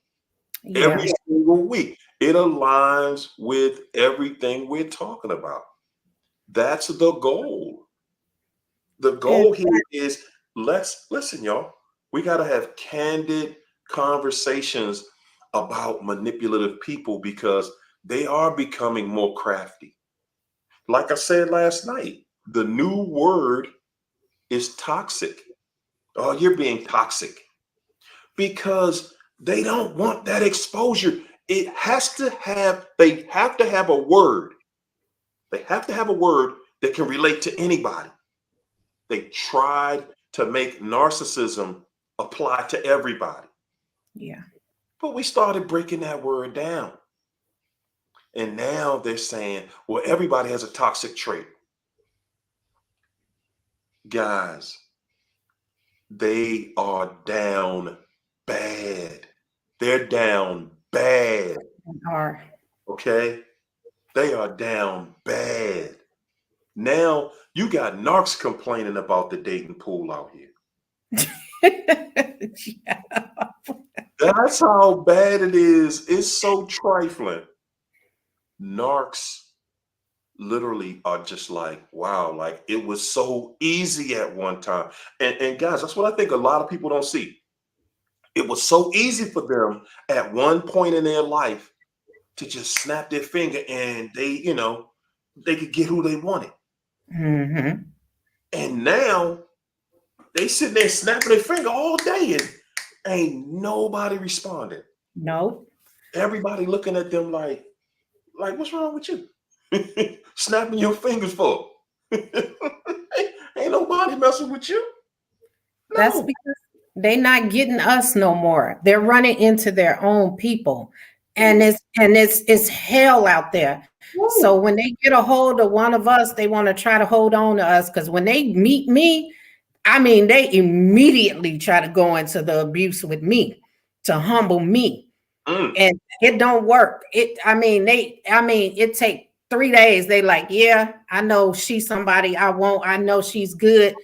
S2: Yeah,
S3: every single week. It aligns with everything we're talking about. That's the goal. The
S2: and
S3: goal here is, let's listen, y'all. We got to have candid conversations about manipulative people, because they are becoming more crafty. Like I said last night, the new word is toxic. Oh, you're being toxic, because they don't want that exposure. They have to have a word. They have to have a word that can relate to anybody. They tried to make narcissism apply to everybody.
S2: yeah,
S3: But we started breaking that word down. And now they're saying, well, everybody has a toxic trait. Guys, they are down bad. They're down bad.
S2: Or
S3: Okay? They are down bad. Now you got narcs complaining about the dating pool out here.
S2: yeah.
S3: That's how bad it is. It's so trifling. Narcs literally are just like, wow, like it was so easy at one time. And guys, that's what I think a lot of people don't see. It was so easy for them at one point in their life to just snap their finger and they could get who they wanted.
S2: Mm-hmm.
S3: And now they sitting there snapping their finger all day and ain't nobody responding.
S2: Nope.
S3: Everybody looking at them like what's wrong with you? Snapping your fingers for? Ain't nobody messing with you. No.
S2: That's because they're not getting us no more. They're running into their own people. And it's hell out there.
S3: Woo.
S2: So when they get a hold of one of us, they want to try to hold on to us. Because when they meet me, I mean, they immediately try to go into the abuse with me to humble me. And it don't work. It take 3 days. They like, yeah, I know she's somebody I want. I know she's good.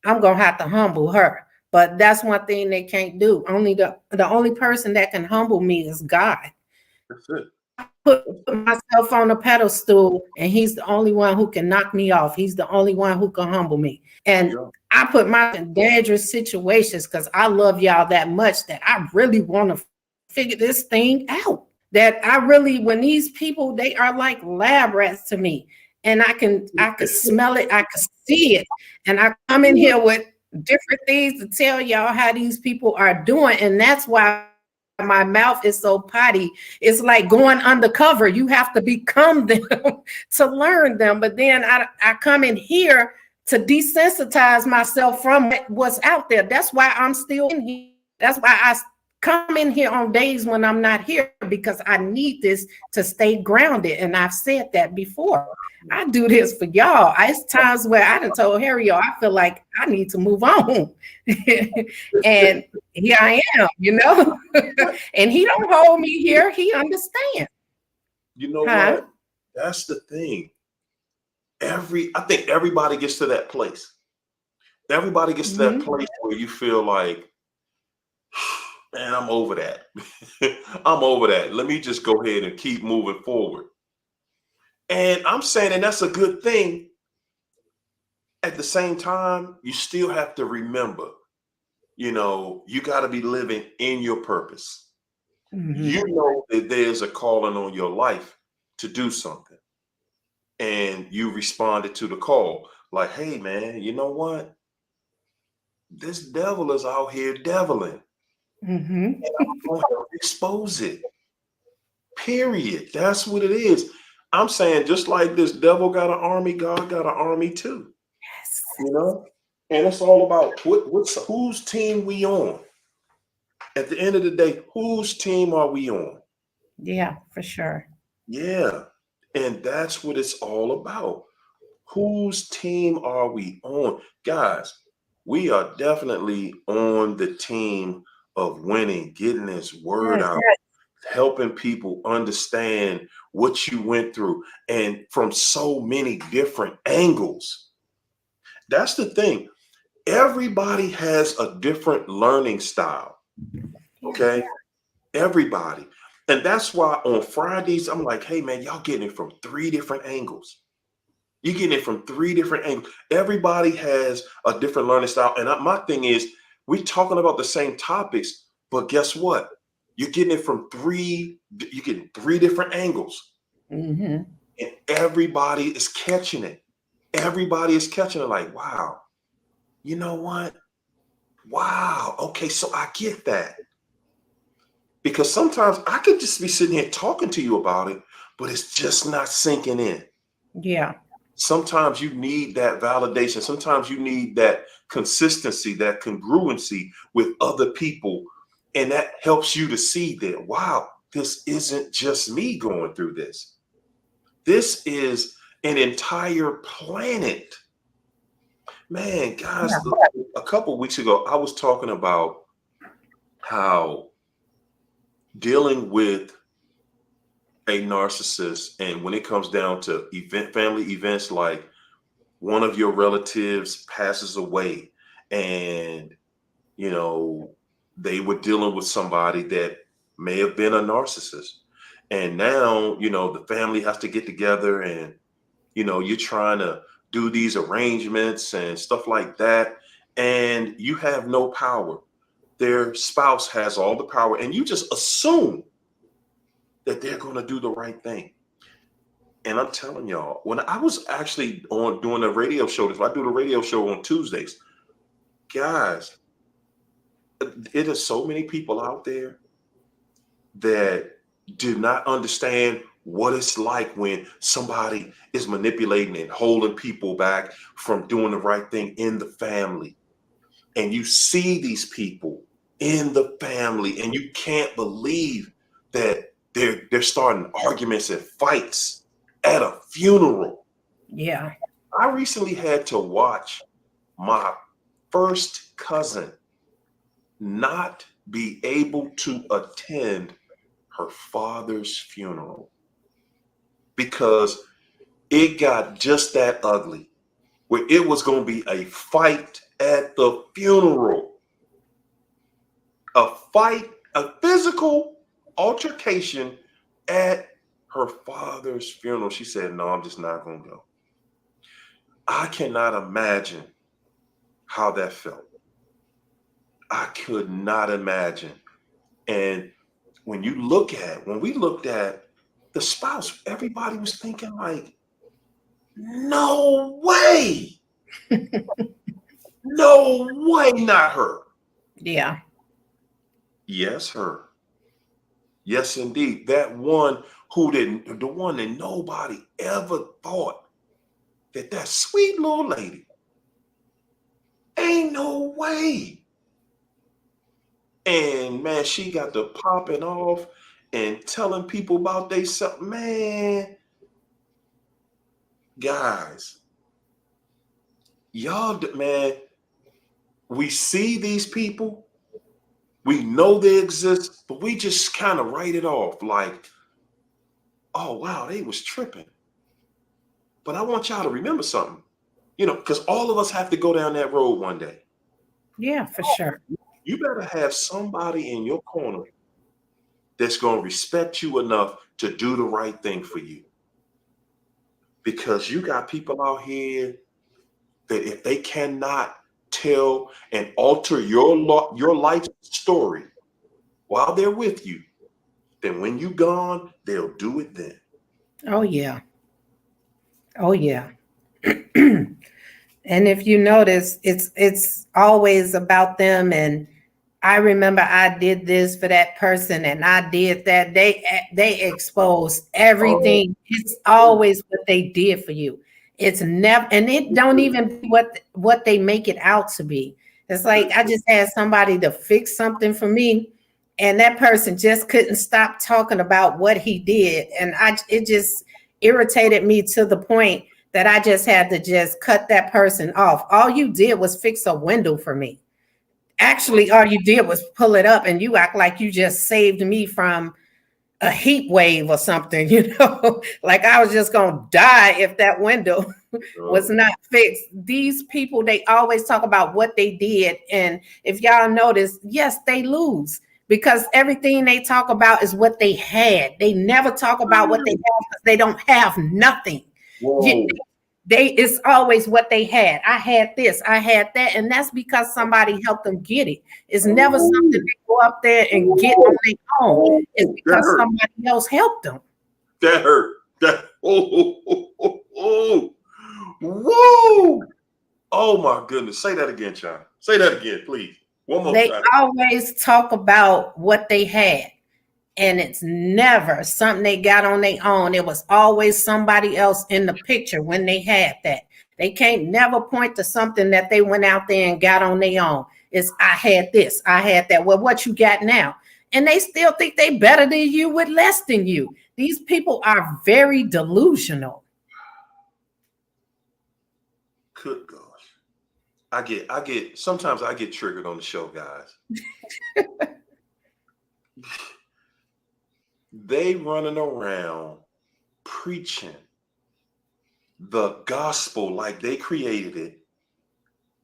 S2: I'm gonna have to humble her. But that's one thing they can't do. Only the only person that can humble me is God.
S3: That's it.
S2: I put myself on a pedestal, and he's the only one who can knock me off. He's the only one who can humble me. And I put myself in dangerous situations because I love y'all that much that I really want to figure this thing out. That I really, when these people, they are like lab rats to me. And I can smell it, I can see it. And I come in here with different things to tell y'all how these people are doing. And that's why my mouth is so potty. It's like going undercover. You have to become them to learn them. But then I come in here to desensitize myself from what's out there. That's why I'm still in here. That's why I come in here on days when I'm not here, because I need this to stay grounded. And I've said that before. I do this for y'all. It's times where I done told Harry, I feel like I need to move on. And here I am, and he don't hold me here. He understands.
S3: You know what? That's the thing. I think everybody gets to that place. Everybody gets to that place where you feel like, man, I'm over that. I'm over that. Let me just go ahead and keep moving forward. And I'm saying, and that's a good thing. At the same time, you still have to remember, you got to be living in your purpose. You know that there's a calling on your life to do something. And you responded to the call. Like, hey, man, you know what? This devil is out here deviling. And I'm going to expose it. Period. That's what it is. I'm saying, just like this devil got an army, God got an army too. Yes. And it's all about whose team we on. At the end of the day, whose team are we on?
S2: Yeah, for sure.
S3: Yeah. And that's what it's all about. Whose team are we on? Guys, we are definitely on the team of winning, getting this word out, helping people understand what you went through, and from so many different angles. That's the thing. Everybody has a different learning style. Okay? Everybody. And that's why on Fridays, I'm like, hey, man, y'all getting it from 3 different angles. You're getting it from 3 different angles. Everybody has a different learning style. And my thing is, we're talking about the same topics, but guess what? You're getting it from 3 different angles. And everybody is catching it. Everybody is catching it like, wow, you know what? Wow. Okay, so I get that. Because sometimes I could just be sitting here talking to you about it, but it's just not sinking in.
S2: Yeah.
S3: Sometimes you need that validation. Sometimes you need that consistency, that congruency with other people. And that helps you to see that, wow, this isn't just me going through this. This is an entire planet. Man, guys, a couple weeks ago, I was talking about how dealing with a narcissist, and when it comes down to family events, like one of your relatives passes away, and they were dealing with somebody that may have been a narcissist, and now the family has to get together, and you're trying to do these arrangements and stuff like that, and you have no power. Their spouse has all the power, and you just assume that they're going to do the right thing. And I'm telling y'all, when I was actually doing a radio show, I do the radio show on Tuesdays, guys, it is so many people out there that do not understand what it's like when somebody is manipulating and holding people back from doing the right thing in the family. And you see these people in the family, and you can't believe that they're starting arguments and fights at a funeral.
S2: Yeah.
S3: I recently had to watch my first cousin not be able to attend her father's funeral because it got just that ugly, where it was going to be a fight at the funeral, a fight, a physical altercation at her father's funeral. She said, no, I'm just not going to go. I cannot imagine how that felt. I could not imagine. And when we looked at the spouse, everybody was thinking like, no way. No way, not her.
S2: Yeah.
S3: Yes, her. Yes, indeed. That one the one that nobody ever thought that sweet little lady, ain't no way. And man, she got to popping off and telling people about they something. Man, guys, y'all, man, we see these people, we know they exist, but we just kind of write it off like, oh wow, they was tripping. But I want y'all to remember something, because all of us have to go down that road one day.
S2: Yeah, for sure.
S3: You better have somebody in your corner that's going to respect you enough to do the right thing for you. Because you got people out here that if they cannot tell and alter your life story while they're with you, then when you're gone, they'll do it then.
S2: Oh, yeah. Oh, yeah. And if you notice, it's always about them. And I remember I did this for that person and I did that. They expose everything. It's always what they did for you. It's never, and it don't even be what they make it out to be. It's like I just had somebody to fix something for me, and that person just couldn't stop talking about what he did. And it just irritated me to the point that I just had to just cut that person off. All you did was fix a window for me. Actually, all you did was pull it up, and you act like you just saved me from a heat wave or something, like I was just going to die if that window was not fixed. These people, they always talk about what they did. And if y'all notice, yes, they lose because everything they talk about is what they had. They never talk about what they have because they don't have nothing. It's always what they had. I had this, I had that, and that's because somebody helped them get it. It's never something they go up there and get on their own. It's because somebody else helped them.
S3: That hurt. Whoa! Oh my goodness! Say that again, China. Say that again, please. One more time.
S2: They always talk about what they had. And it's never something they got on their own. It was always somebody else in the picture when they had that. They can't never point to something that they went out there and got on their own. It's I had this, I had that. Well, what you got now? and they still think they better than you with less than you. These people are very delusional.
S3: Good gosh. Sometimes I get triggered on the show, guys. They running around preaching the gospel like they created it.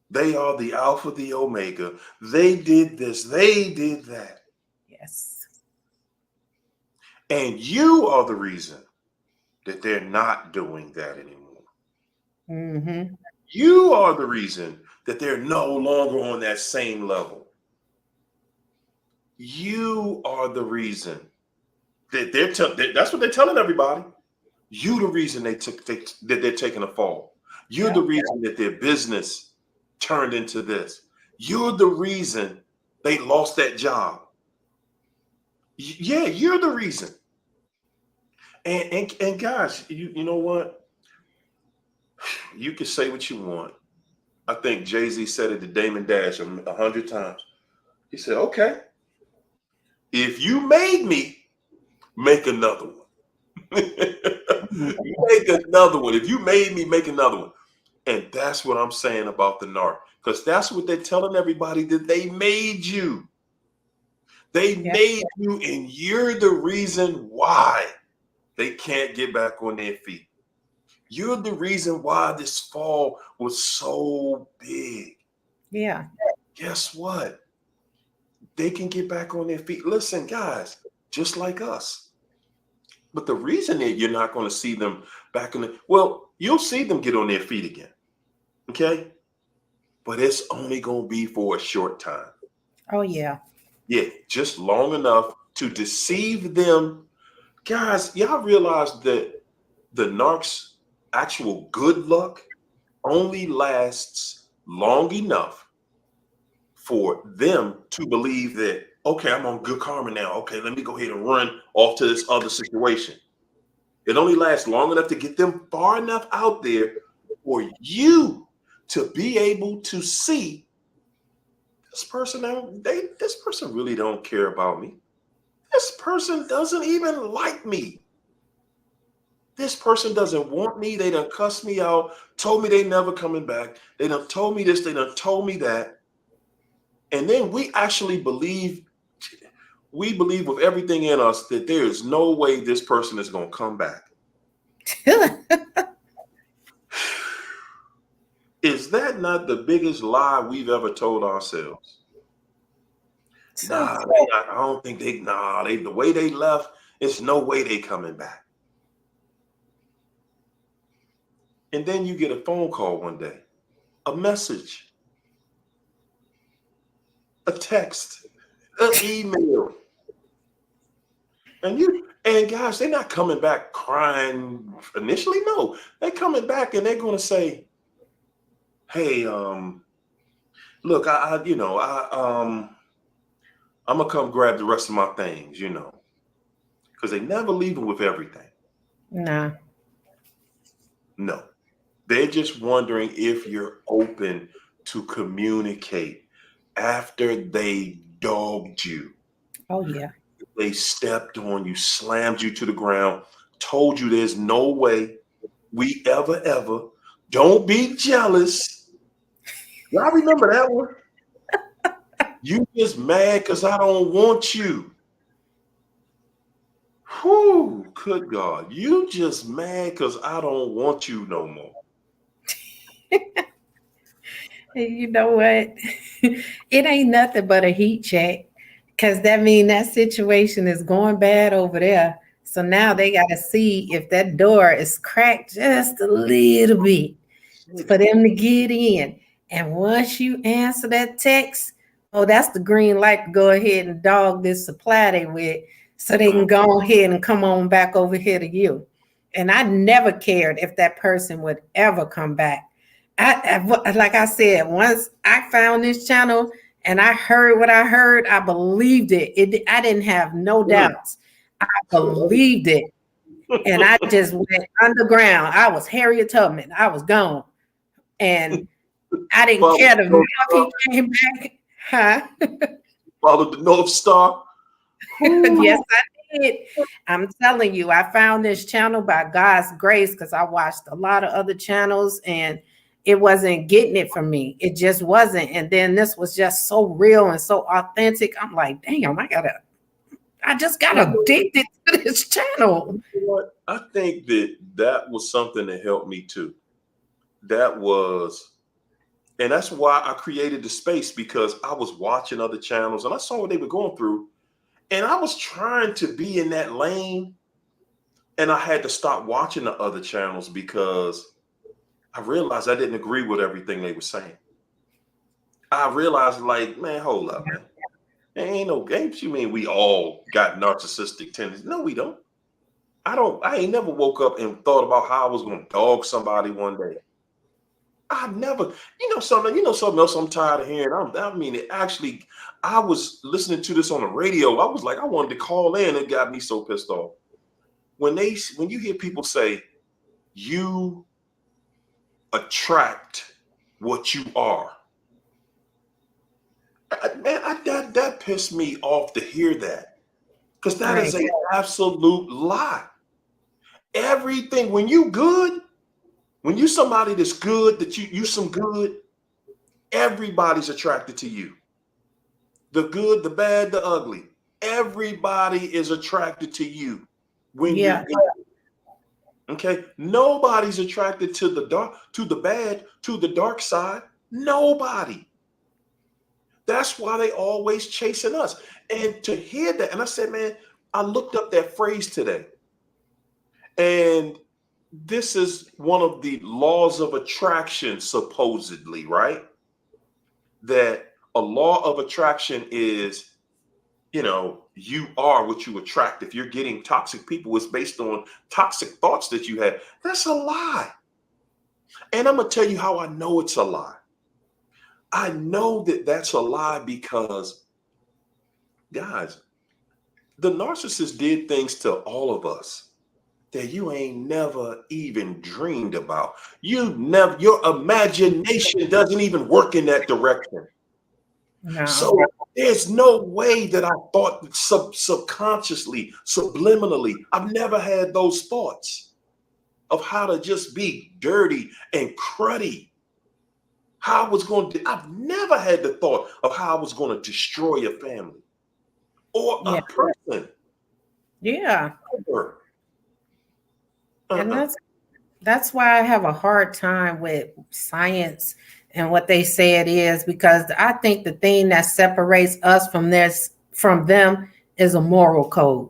S3: They are the Alpha, the Omega. They did this, they did that.
S2: Yes.
S3: And you are the reason that they're not doing that anymore.
S2: Mm-hmm.
S3: You are the reason that they're no longer on that same level. You are the reason that that's what they're telling everybody. You the reason that they're taking a fall. You're the reason that their business turned into this. You're the reason they lost that job. Yeah, you're the reason. And guys, you know what? You can say what you want. I think Jay-Z said it to Damon Dash 100 times. He said, okay, if you made me, make another one. Make another one. If you made me, make another one. And that's what I'm saying about the narc. Because that's what they're telling everybody, that they made you. They made you, and you're the reason why they can't get back on their feet. You're the reason why this fall was so big.
S2: Yeah.
S3: Guess what? They can get back on their feet. Listen, guys, just like us. But the reason that you're not going to see them back you'll see them get on their feet again. Okay? But it's only going to be for a short time.
S2: Oh, yeah.
S3: Yeah, just long enough to deceive them. Guys, y'all realize that the narc's actual good luck only lasts long enough for them to believe that, okay, I'm on good karma now. Okay, let me go ahead and run off to this other situation. It only lasts long enough to get them far enough out there for you to be able to see this person really don't care about me. This person doesn't even like me. This person doesn't want me. They done cussed me out, told me they never coming back. They done told me this, they done told me that. And then we actually believe with everything in us that there is no way this person is going to come back. Is that not the biggest lie we've ever told ourselves? I don't think the way they left, it's no way they coming back. And then you get a phone call one day, a message, a text, an email. And guys, they're not coming back crying initially. No, they're coming back and they're going to say, hey, look, I'm going to come grab the rest of my things, because they never leave them with everything.
S2: Nah.
S3: No, they're just wondering if you're open to communicate after they dogged you.
S2: Oh, yeah.
S3: They stepped on you, slammed you to the ground, told you there's no way we ever. Don't be jealous. Y'all remember that one? You just mad because I don't want you. Whew, good God. You just mad because I don't want you no more.
S2: You know what? It ain't nothing but a heat check, because that means that situation is going bad over there. So now they got to see if that door is cracked just a little bit for them to get in. And once you answer that text, that's the green light to go ahead and dog this supply they with, so they can go ahead and come on back over here to you. And I never cared if that person would ever come back. Like I said, once I found this channel and I heard what I heard, I believed it. I didn't have no doubts. I believed it. And I just went underground. I was Harriet Tubman. I was gone. And I didn't care to know if he came back. Huh?
S3: Followed the North Star.
S2: Yes, I did. I'm telling you, I found this channel by God's grace because I watched a lot of other channels and it wasn't getting it for me. It just wasn't. And then this was just so real and so authentic. I'm like, damn, I just got addicted to this channel.
S3: You know what? I think that was something that helped me too. That was, and that's why I created the space, because I was watching other channels and I saw what they were going through. And I was trying to be in that lane. And I had to stop watching the other channels because I realized I didn't agree with everything they were saying. I realized, like, man, hold up, man. There ain't no games. You mean we all got narcissistic tendencies? No, we don't. I ain't never woke up and thought about how I was going to dog somebody one day. I never, something else I'm tired of hearing. I was listening to this on the radio. I was like, I wanted to call in. It got me so pissed off. When you hear people say, you attract what you are, that pissed me off to hear that, because that is an absolute lie. Everything, when you somebody that's good, that you some good, everybody's attracted to you. The good, the bad, the ugly. Everybody is attracted to you when you're good. Okay, nobody's attracted to the dark, to the bad, to the dark side. Nobody. That's why they always chasing us. And to hear that, and I said, man, I looked up that phrase today. And this is one of the laws of attraction, supposedly, right? That a law of attraction is, you are what you attract. If you're getting toxic people, it's based on toxic thoughts that you had. That's a lie. And I'm going to tell you how I know it's a lie. I know that that's a lie because, guys, the narcissist did things to all of us that you ain't never even dreamed about. Your imagination doesn't even work in that direction.
S2: No.
S3: So there's no way that I thought subconsciously, subliminally. I've never had those thoughts of how to just be dirty and cruddy. I've never had the thought of how I was going to destroy a family or a person.
S2: Yeah.
S3: Ever.
S2: And that's why I have a hard time with science and what they say it is, because I think the thing that separates us from them is a moral code.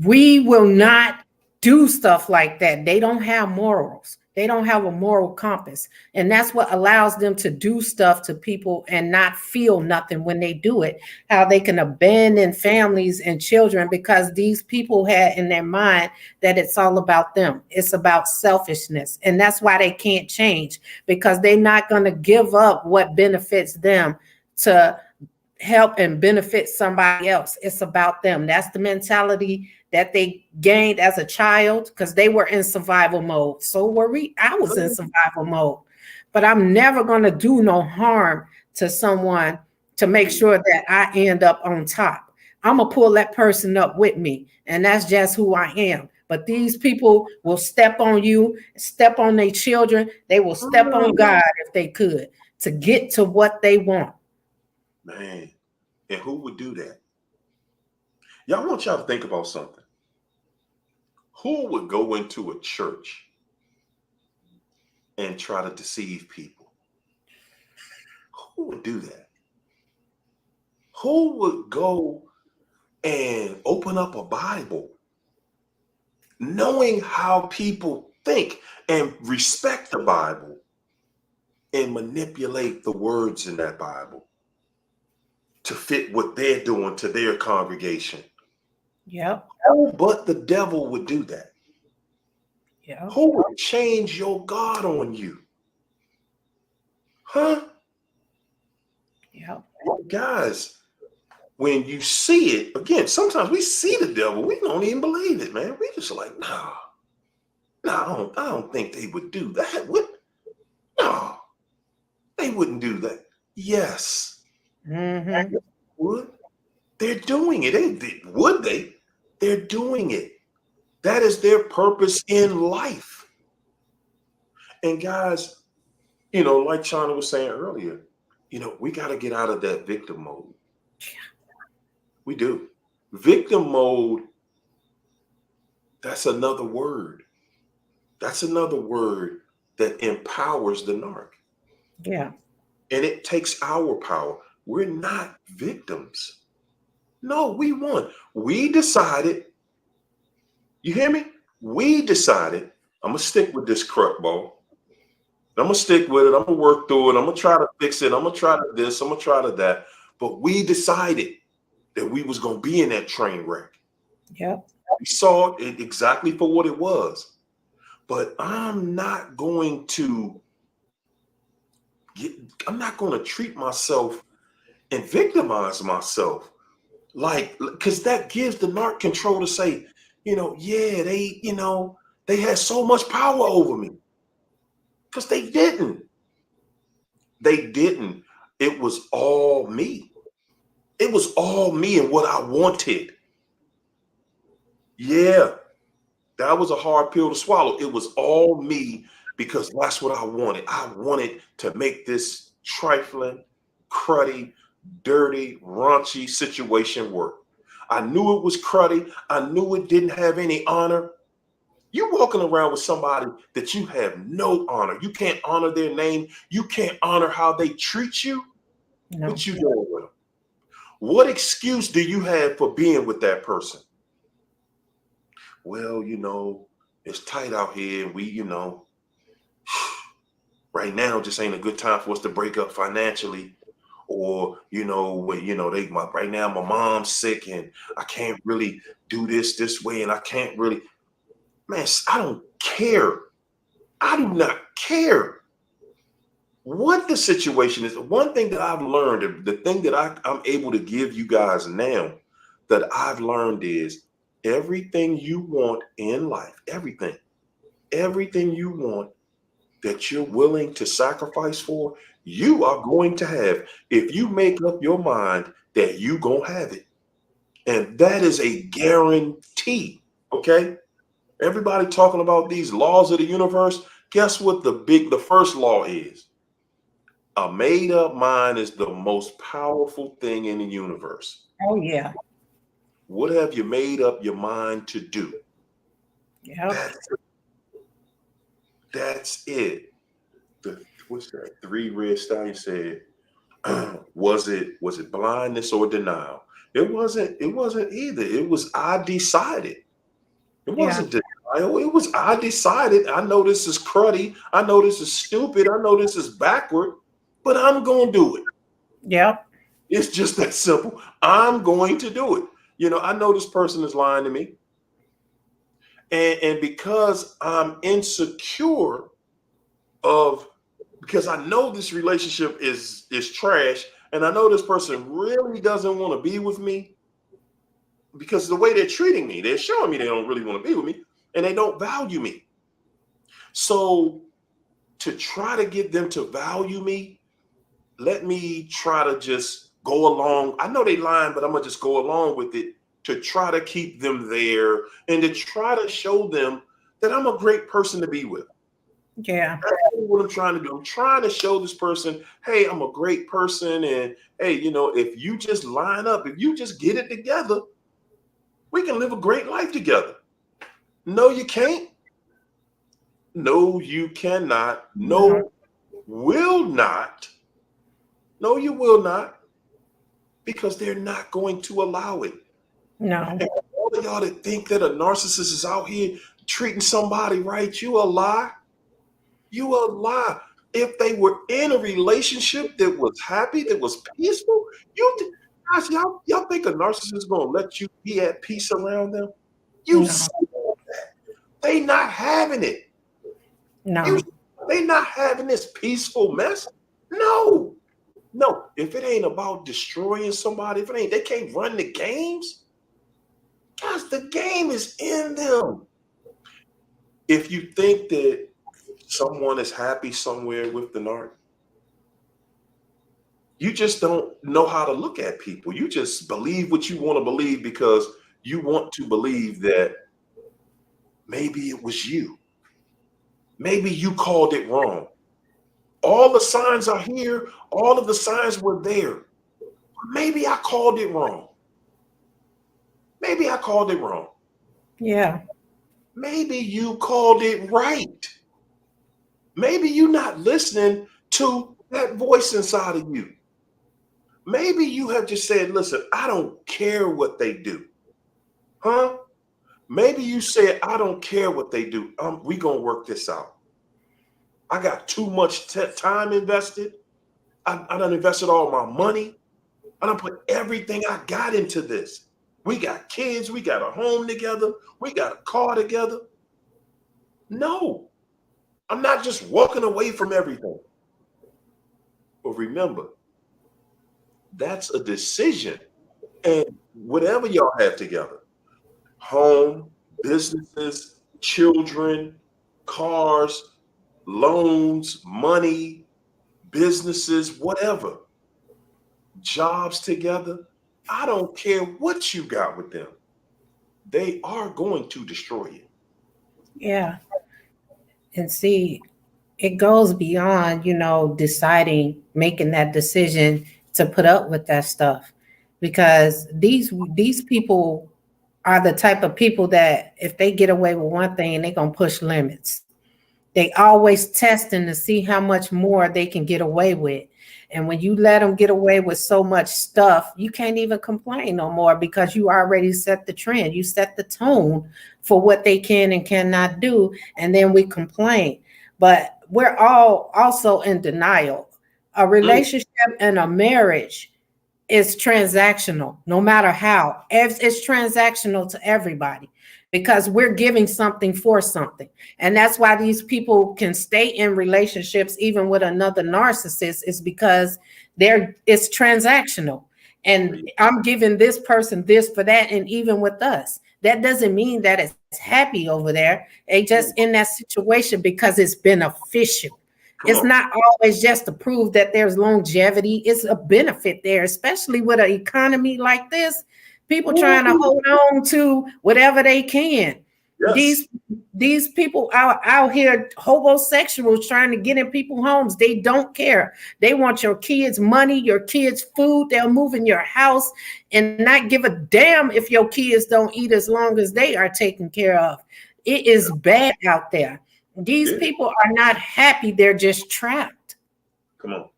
S2: We will not do stuff like that. They don't have morals. They don't have a moral compass. And that's what allows them to do stuff to people and not feel nothing when they do it. How they can abandon families and children because these people had in their mind that it's all about them. It's about selfishness. And that's why they can't change, because they're not going to give up what benefits them to help and benefit somebody else. It's about them. That's the mentality that they gained as a child, because they were in survival mode. So were we. I was in survival mode, but I'm never going to do no harm to someone to make sure that I end up on top. I'm going to pull that person up with me, and that's just who I am. But these people will step on you, step on their children. They will step on God if they could, to get to what they want.
S3: Man, and who would do that? Y'all, I want y'all to think about something. Who would go into a church and try to deceive people? Who would do that? Who would go and open up a Bible knowing how people think and respect the Bible and manipulate the words in that Bible to fit what they're doing to their congregation?
S2: Yep.
S3: Oh, but the devil would do that.
S2: Yep.
S3: Who would change your God on you? Huh?
S2: Yep.
S3: Guys, when you see it, again, sometimes we see the devil, we don't even believe it, man. We just like, no, I don't think they would do that. What? No, they wouldn't do that. Yes.
S2: Mm-hmm.
S3: Would. They're doing it. Would they? They're doing it. That is their purpose in life. And guys, like Chana was saying earlier, we got to get out of that victim mode. We do. Victim mode, that's another word. That's another word that empowers the narc.
S2: Yeah.
S3: And it takes our power. We're not victims. No, we won. We decided, you hear me? We decided, I'm going to stick with this crook ball. I'm going to stick with it. I'm going to work through it. I'm going to try to fix it. I'm going to try to this. I'm going to try to that. But we decided that we was going to be in that train wreck.
S2: Yep.
S3: We saw it exactly for what it was. But I'm not going to treat myself and victimize myself. Because that gives the narc control to say, they had so much power over me. Because they didn't. They didn't. It was all me. It was all me and what I wanted. Yeah, that was a hard pill to swallow. It was all me because that's what I wanted. I wanted to make this trifling, cruddy, dirty, raunchy situation work. I knew it was cruddy. I knew it didn't have any honor. You walking around with somebody that you have no honor. You can't honor their name. You can't honor how they treat you.
S2: No.
S3: What you doing with them? What excuse do you have for being with that person? Well, it's tight out here. And we, right now just ain't a good time for us to break up financially. Or, right now my mom's sick and I can't really do this way. And I can't really, man, I don't care. I do not care what the situation is. One thing that I've learned, the thing that I'm able to give you guys now that I've learned is everything you want in life, everything you want that you're willing to sacrifice for, you are going to have if you make up your mind that you gonna have it. And that is a guarantee, okay? Everybody talking about these laws of the universe. Guess what the first law is? A made up mind is the most powerful thing in the universe.
S2: Oh, yeah.
S3: What have you made up your mind to do?
S2: Yep.
S3: That's it. What's that? 3 Red Stallions said, was it blindness or denial? It wasn't either. It was I decided. It wasn't denial. It was I decided. I know this is cruddy. I know this is stupid. I know this is backward, but I'm going to do it.
S2: Yep.
S3: It's just that simple. I'm going to do it. I know this person is lying to me. And because I'm insecure because I know this relationship is trash, and I know this person really doesn't want to be with me because the way they're treating me, they're showing me they don't really want to be with me and they don't value me. So to try to get them to value me, let me try to just go along. I know they lying, but I'm gonna just go along with it to try to keep them there and to try to show them that I'm a great person to be with.
S2: Yeah.
S3: That's what I'm trying to do. I'm trying to show this person, hey, I'm a great person. And hey, if you just line up, if you just get it together, we can live a great life together. No, you can't. No, you cannot. No, will not. No, you will not. Because they're not going to allow it.
S2: No.
S3: And all of y'all that think that a narcissist is out here treating somebody right, you a lie. You a lie. If they were in a relationship that was happy, that was peaceful, guys, y'all think a narcissist is gonna let you be at peace around them? You see that. They not having it.
S2: No.
S3: They not having this peaceful mess. No. If it ain't about destroying somebody, they can't run the games. Guys, the game is in them. If you think that someone is happy somewhere with the narc, You just don't know how to look at people. You just believe what you want to believe because you want to believe that maybe it was you. Maybe you called it wrong. All the signs are here. All of the signs were there. Maybe I called it wrong. Maybe I called it wrong.
S2: Yeah.
S3: Maybe you called it right. Maybe you're not listening to that voice inside of you. Maybe you have just said, listen, I don't care what they do. Huh? Maybe you said, I don't care what they do. We going to work this out. I got too much time invested. I done invested all my money. I done put everything I got into this. We got kids. We got a home together. We got a car together. No, I'm not just walking away from everything. But remember, that's a decision. And whatever y'all have together, home, businesses, children, cars, loans, money, businesses, whatever, jobs together, I don't care what you got with them. They are going to destroy you.
S2: Yeah. And see, it goes beyond, deciding, making that decision to put up with that stuff. Because these people are the type of people that if they get away with one thing, they're gonna push limits. They always testing to see how much more they can get away with. And when you let them get away with so much stuff, you can't even complain no more because you already set the trend. You set the tone for what they can and cannot do. And then we complain. But we're all also in denial. A relationship and a marriage is transactional, no matter how. It's transactional to everybody because we're giving something for something. And that's why these people can stay in relationships even with another narcissist, is because it's transactional. And I'm giving this person this for that. And even with us, that doesn't mean that it's happy over there. They just in that situation because it's beneficial. It's not always just to prove that there's longevity. It's a benefit there, especially with an economy like this. People trying to hold on to whatever they can. Yes. These people out here, homosexuals trying to get in people's homes. They don't care. They want your kids' money, your kids' food. They'll move in your house and not give a damn if your kids don't eat as long as they are taken care of. It is bad out there. These people are not happy. They're just trapped.
S3: Come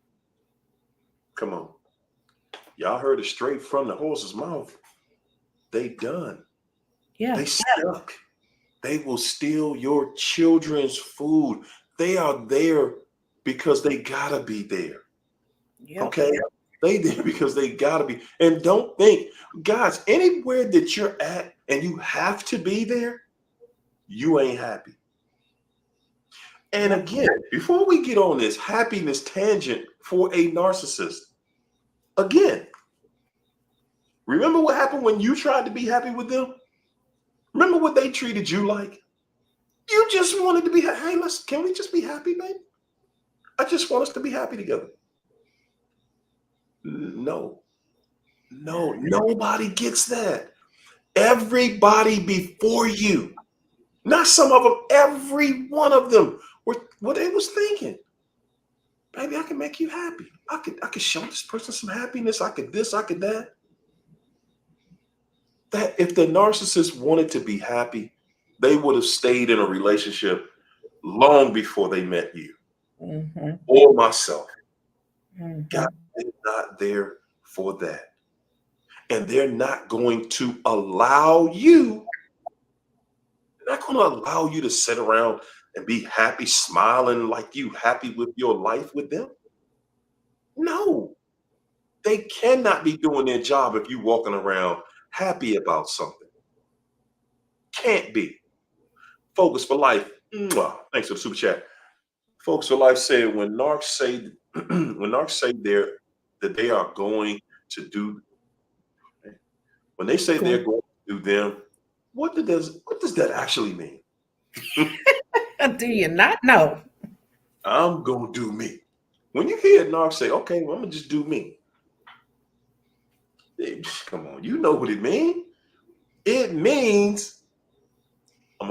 S3: on. Y'all heard it straight from the horse's mouth. They done.
S2: Yeah.
S3: They stuck. They will steal your children's food. They are there because they gotta be there. Yep. Okay. They there because they gotta be. And don't think, guys, anywhere that you're at and you have to be there, you ain't happy. And again, before we get on this happiness tangent for a narcissist, again, remember what happened when you tried to be happy with them? Remember what they treated you like? You just wanted to be, hey, can we just be happy, baby? I just want us to be happy together. No, nobody gets that. Everybody before you, not some of them, every one of them, what they was thinking. Baby, I can make you happy. I could show this person some happiness. I could this, I could that. That if the narcissist wanted to be happy, they would have stayed in a relationship long before they met you or myself. God is not there for that. And they're not going to allow you. They're not going to allow you to sit around and be happy, smiling like you happy with your life with them. No, they cannot be doing their job if you walking around happy about something. Can't be. Focus for Life. Thanks for the super chat. Focus for Life said when Narcs say that they are going to do, when they say they're going to do them, what does that actually mean?
S2: Do you not know?
S3: I'm gonna do me. When you hear a narc say, okay, well, I'm gonna just do me. Come on, you know what it means. It means I'm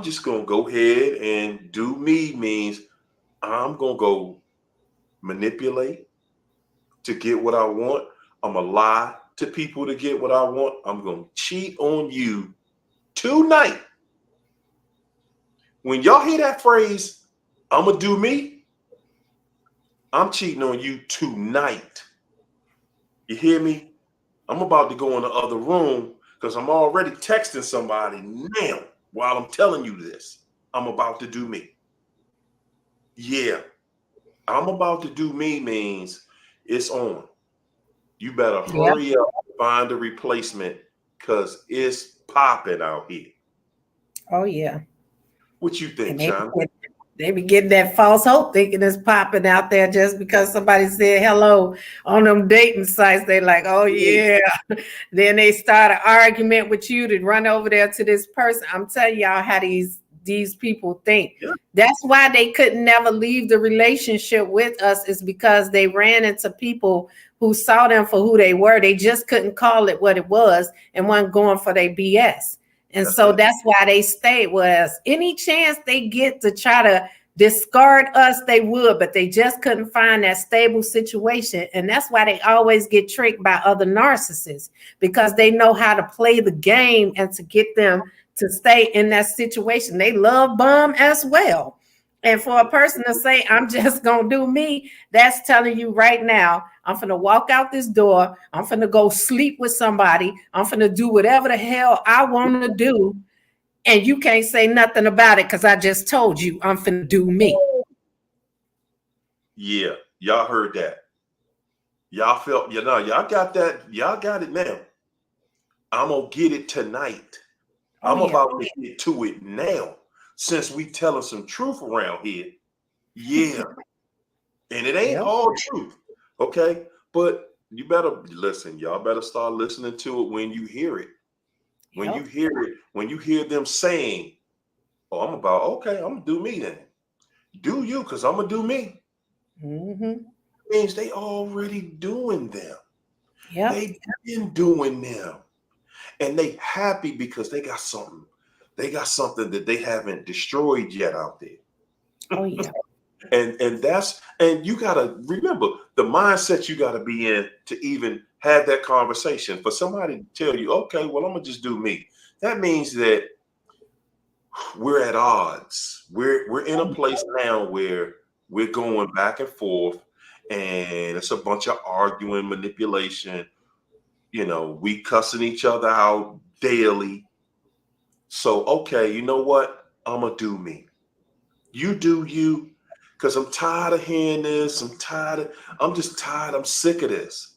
S3: just gonna go ahead and do me means I'm gonna go manipulate to get what I want. I'm gonna lie to people to get what I want. I'm gonna cheat on you tonight. When y'all hear that phrase, I'm gonna do me, I'm cheating on you tonight. You hear me? I'm about to go in the other room because I'm already texting somebody now while I'm telling you this. I'm about to do me. Yeah, I'm about to do me means it's on. You better
S2: Yep.
S3: hurry up and find a replacement because it's popping out here.
S2: Oh yeah.
S3: What you think,
S2: And
S3: China?
S2: they be getting that false hope thinking it's popping out there just because somebody said hello on them dating sites. They like, oh yeah. Then they start an argument with you to run over there to this person. I'm telling y'all how these people think.
S3: Yeah.
S2: That's why they could never leave the relationship with us, is because they ran into people who saw them for who they were. They just couldn't call it what it was and weren't going for their BS. And
S3: That's
S2: so
S3: it.
S2: that's why they stayed with us. Any chance they get to try to discard us, they would, but they just couldn't find that stable situation. And that's why they always get tricked by other narcissists, because they know how to play the game and to get them to stay in that situation. They love bomb as well. And for a person to say, I'm just going to do me, that's telling you right now, I'm going to walk out this door. I'm going to go sleep with somebody. I'm going to do whatever the hell I want to do. And you can't say nothing about it because I just told you I'm going to do me.
S3: Yeah, y'all heard that. Y'all felt, y'all got that. Y'all got it now. I'm going to get it tonight. I'm about to get to it now. Since we telling some truth around here. Yeah. And it ain't all truth. Okay. But you better listen. Y'all better start listening to it when you hear it. When you hear it, when you hear them saying, oh, I'm gonna do me then. Do you, because I'm gonna do me.
S2: Mm-hmm.
S3: Means they already doing them.
S2: Yep.
S3: They've been doing them. And they happy because they got something. They got something that they haven't destroyed yet out there.
S2: Oh yeah.
S3: And you gotta remember the mindset you gotta be in to even have that conversation. For somebody to tell you, okay, well, I'm gonna just do me. That means that we're at odds. We're in a place now where we're going back and forth, and it's a bunch of arguing, manipulation. We cussing each other out daily. So, okay, you know what? I'm gonna do me. You do you, because I'm tired of hearing this. I'm just tired. I'm sick of this.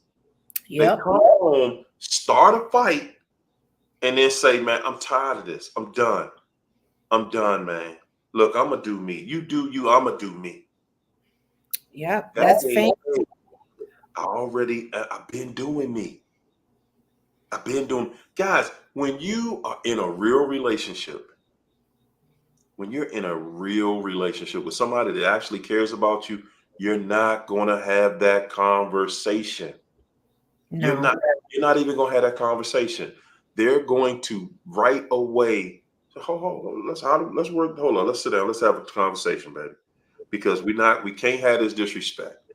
S3: They
S2: Yep.
S3: come home, start a fight, and then say, man, I'm tired of this. I'm done. I'm done, man. Look, I'm gonna do me. You do you, I'm gonna do me.
S2: Yep. That's fake.
S3: I've been doing me. I've been doing, guys, when you are in a real relationship, when you're in a real relationship with somebody that actually cares about you, you're not going to have that conversation.
S2: No.
S3: You're not even going to have that conversation. They're going to right away. Let's work. Hold on. Let's sit down. Let's have a conversation, baby. Because we can't have this disrespect.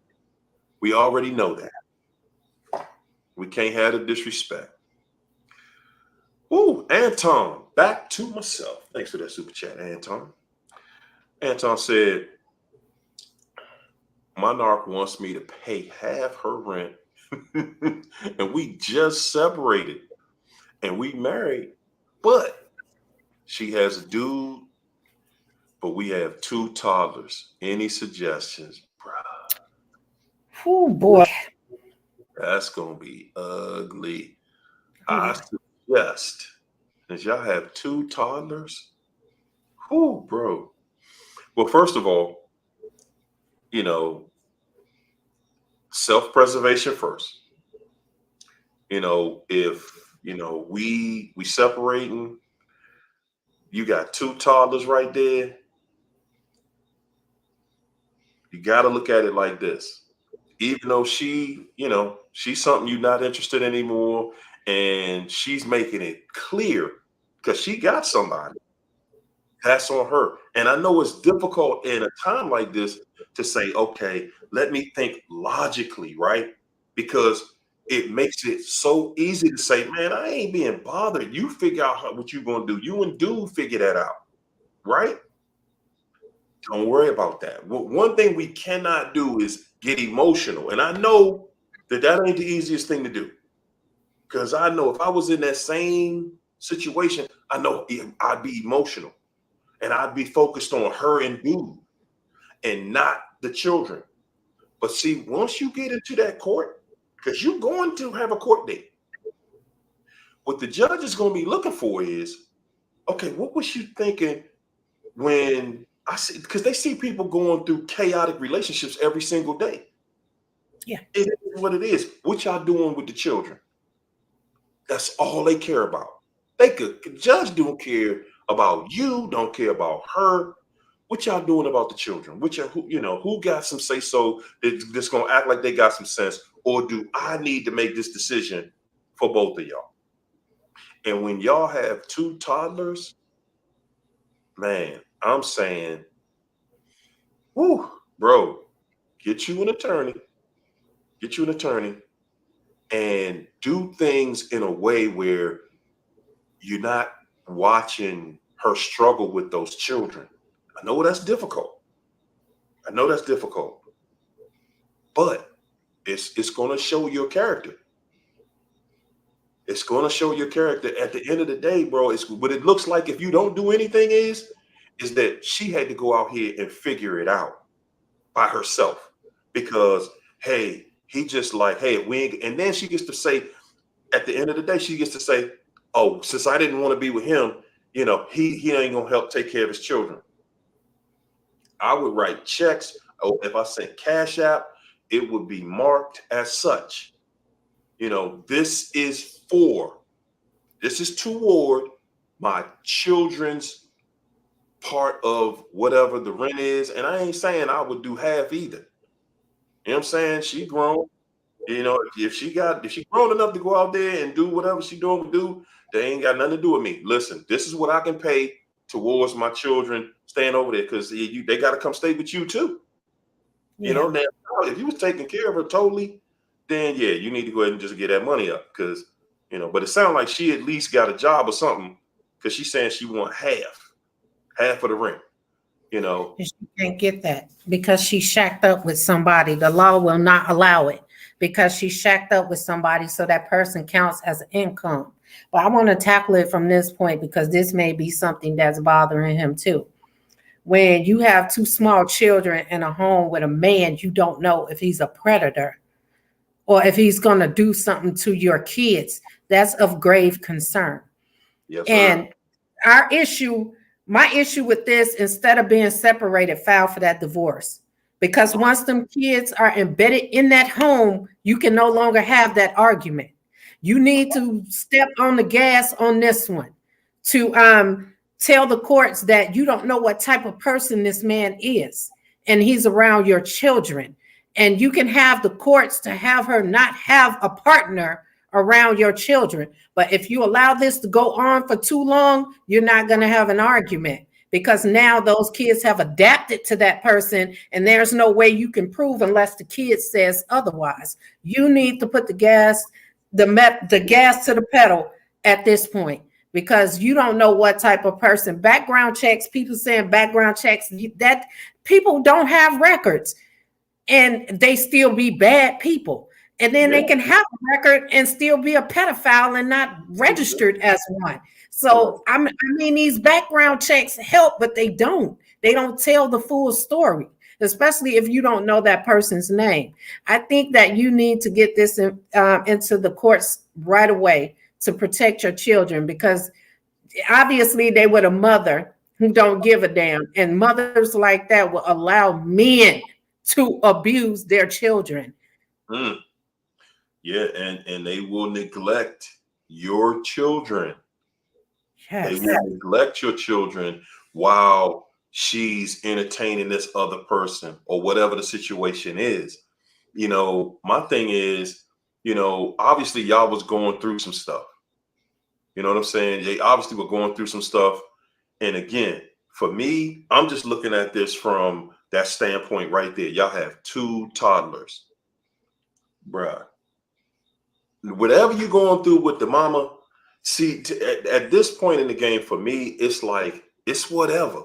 S3: We already know that. We can't have the disrespect. Ooh, Anton, back to myself. Thanks for that super chat, Anton. Anton said, my narc wants me to pay half her rent. And we just separated. And we married. But she has a dude, but we have 2 toddlers. Any suggestions, bruh?
S2: Oh boy.
S3: That's going to be ugly.
S2: Oh,
S3: I suggest, since y'all have 2 toddlers, bro. Well, first of all, self-preservation first. If we separating, you got 2 toddlers right there. You got to look at it like this. Even though she, she's something you're not interested in anymore, and she's making it clear because she got somebody. That's on her. And I know it's difficult in a time like this to say, okay, let me think logically, right? Because it makes it so easy to say, man, I ain't being bothered. You figure out what you're going to do. You and dude figure that out, right? Don't worry about that. One thing we cannot do is get emotional. And I know that ain't the easiest thing to do. Because I know if I was in that same situation, I know I'd be emotional. And I'd be focused on her and dude and not the children. But see, once you get into that court, because you're going to have a court date, what the judge is going to be looking for is, okay, what was you thinking when I see, because they see people going through chaotic relationships every single day.
S2: Yeah.
S3: It is what it is. What y'all doing with the children? That's all they care about. The judge don't care about you, don't care about her. What y'all doing about the children? Who got some say so that's gonna act like they got some sense, or do I need to make this decision for both of y'all? And when y'all have two toddlers, man, I'm saying, whoo, bro, get you an attorney, and do things in a way where you're not watching her struggle with those children. I know that's difficult. But it's going to show your character. It's going to show your character at the end of the day, bro. It's what it looks like if you don't do anything is that she had to go out here and figure it out by herself. Because, hey, he just like, hey, we ain't, and then she gets to say, at the end of the day, she gets to say, oh, since I didn't want to be with him, he ain't gonna help take care of his children. I would write checks. Oh, if I sent Cash App, it would be marked as such. This is toward my children's part of whatever the rent is. And I ain't saying I would do half either. You know what I'm saying? She grown. If she grown enough to go out there and do whatever she doing to do, they ain't got nothing to do with me. Listen, this is what I can pay towards my children staying over there, because they got to come stay with you too.
S2: Yeah.
S3: Now, if you was taking care of her totally, then yeah, you need to go ahead and just get that money up, because But it sounds like she at least got a job or something, because she's saying she want half of the rent.
S2: And she can't get that because she's shacked up with somebody. The law will not allow it because she's shacked up with somebody, so that person counts as income. But I want to tackle it from this point because this may be something that's bothering him too. When you have two small children in a home with a man, you don't know if he's a predator or if he's going to do something to your kids. That's of grave concern.
S3: Yes,
S2: and my issue with this, instead of being separated, file for that divorce. Because once them kids are embedded in that home, you can no longer have that argument. You need to step on the gas on this one to tell the courts that you don't know what type of person this man is, and he's around your children. And you can have the courts to have her not have a partner around your children. But if you allow this to go on for too long, you're not going to have an argument, because now those kids have adapted to that person, and there's no way you can prove unless the kid says otherwise. You need to put the gas to the pedal at this point, because you don't know what type of person. Background checks, people saying background checks, that people don't have records and they still be bad people. And then they can have a record and still be a pedophile and not registered as one. So I mean, these background checks help, but they don't tell the full story, especially if you don't know that person's name. I think that you need to get this into the courts right away to protect your children, because obviously they were a mother who don't give a damn, and mothers like that will allow men to abuse their children.
S3: Yeah, and they will neglect your children.
S2: Yes.
S3: They will neglect your children while she's entertaining this other person or whatever the situation is. My thing is, obviously y'all was going through some stuff. You know what I'm saying? They obviously were going through some stuff. And again, for me, I'm just looking at this from that standpoint right there. Y'all have 2 toddlers. Bruh. Whatever you're going through with the mama, see, at this point in the game, for me, it's like, it's whatever.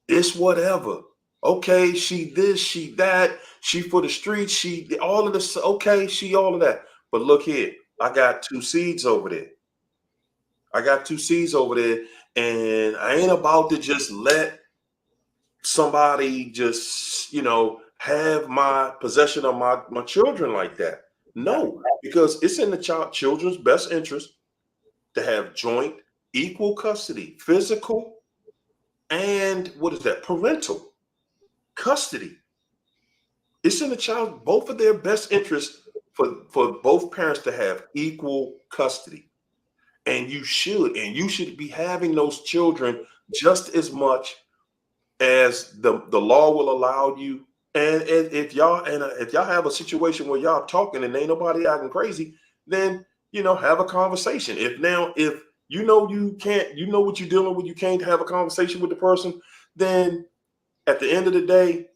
S3: It's whatever. Okay, she this, she that, she for the streets, she all of this. Okay, she all of that. But look here, I got 2 seeds over there. And I ain't about to just let somebody just, have my possession of my children like that. No, because it's in the children's best interest to have joint equal custody, physical, and what is that? Parental custody. It's in the child, both of their best interests for both parents to have equal custody. And you should be having those children just as much as the law will allow you. And if y'all have a situation where y'all talking and ain't nobody acting crazy, then have a conversation. If you can't, what you're dealing with, you can't have a conversation with the person, then at the end of the day,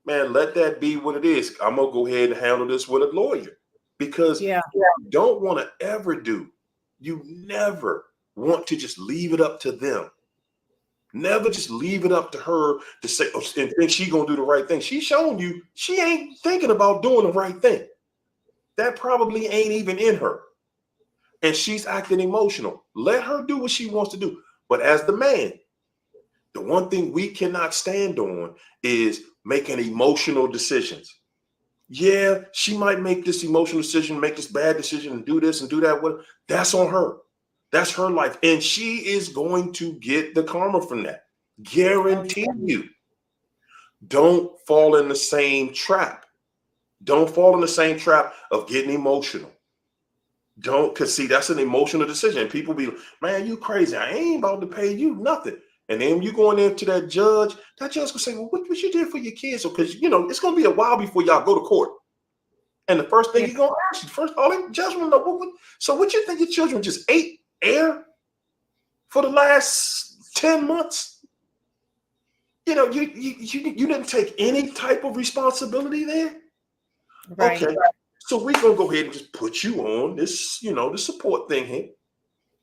S3: man, let that be what it is. I'm gonna go ahead and handle this with a lawyer, because
S2: Yeah.
S3: what you don't want to ever do, you never want to just leave it up to them. Never just leave it up to her to say, oh, and think she gonna do the right thing. She's showing you she ain't thinking about doing the right thing. That probably ain't even in her. And she's acting emotional. Let her do what she wants to do. But as the man, the one thing we cannot stand on is making emotional decisions. Yeah, she might make this emotional decision, make this bad decision, and do this and do that. That's on her. That's her life. And she is going to get the karma from that. Guarantee you. Don't fall in the same trap. Don't fall in the same trap of getting emotional. Because see, that's an emotional decision. People be, man, you crazy. I ain't about to pay you nothing. And then you going into that judge gonna say, well, what you did for your kids? Because it's gonna be a while before y'all go to court. And the first thing he's gonna ask you, first, all that judge wanna know, so what you think your children just ate air for the last 10 months? You didn't take any type of responsibility there.
S2: Right.
S3: Okay. So we're gonna go ahead and just put you on this, the support thing here.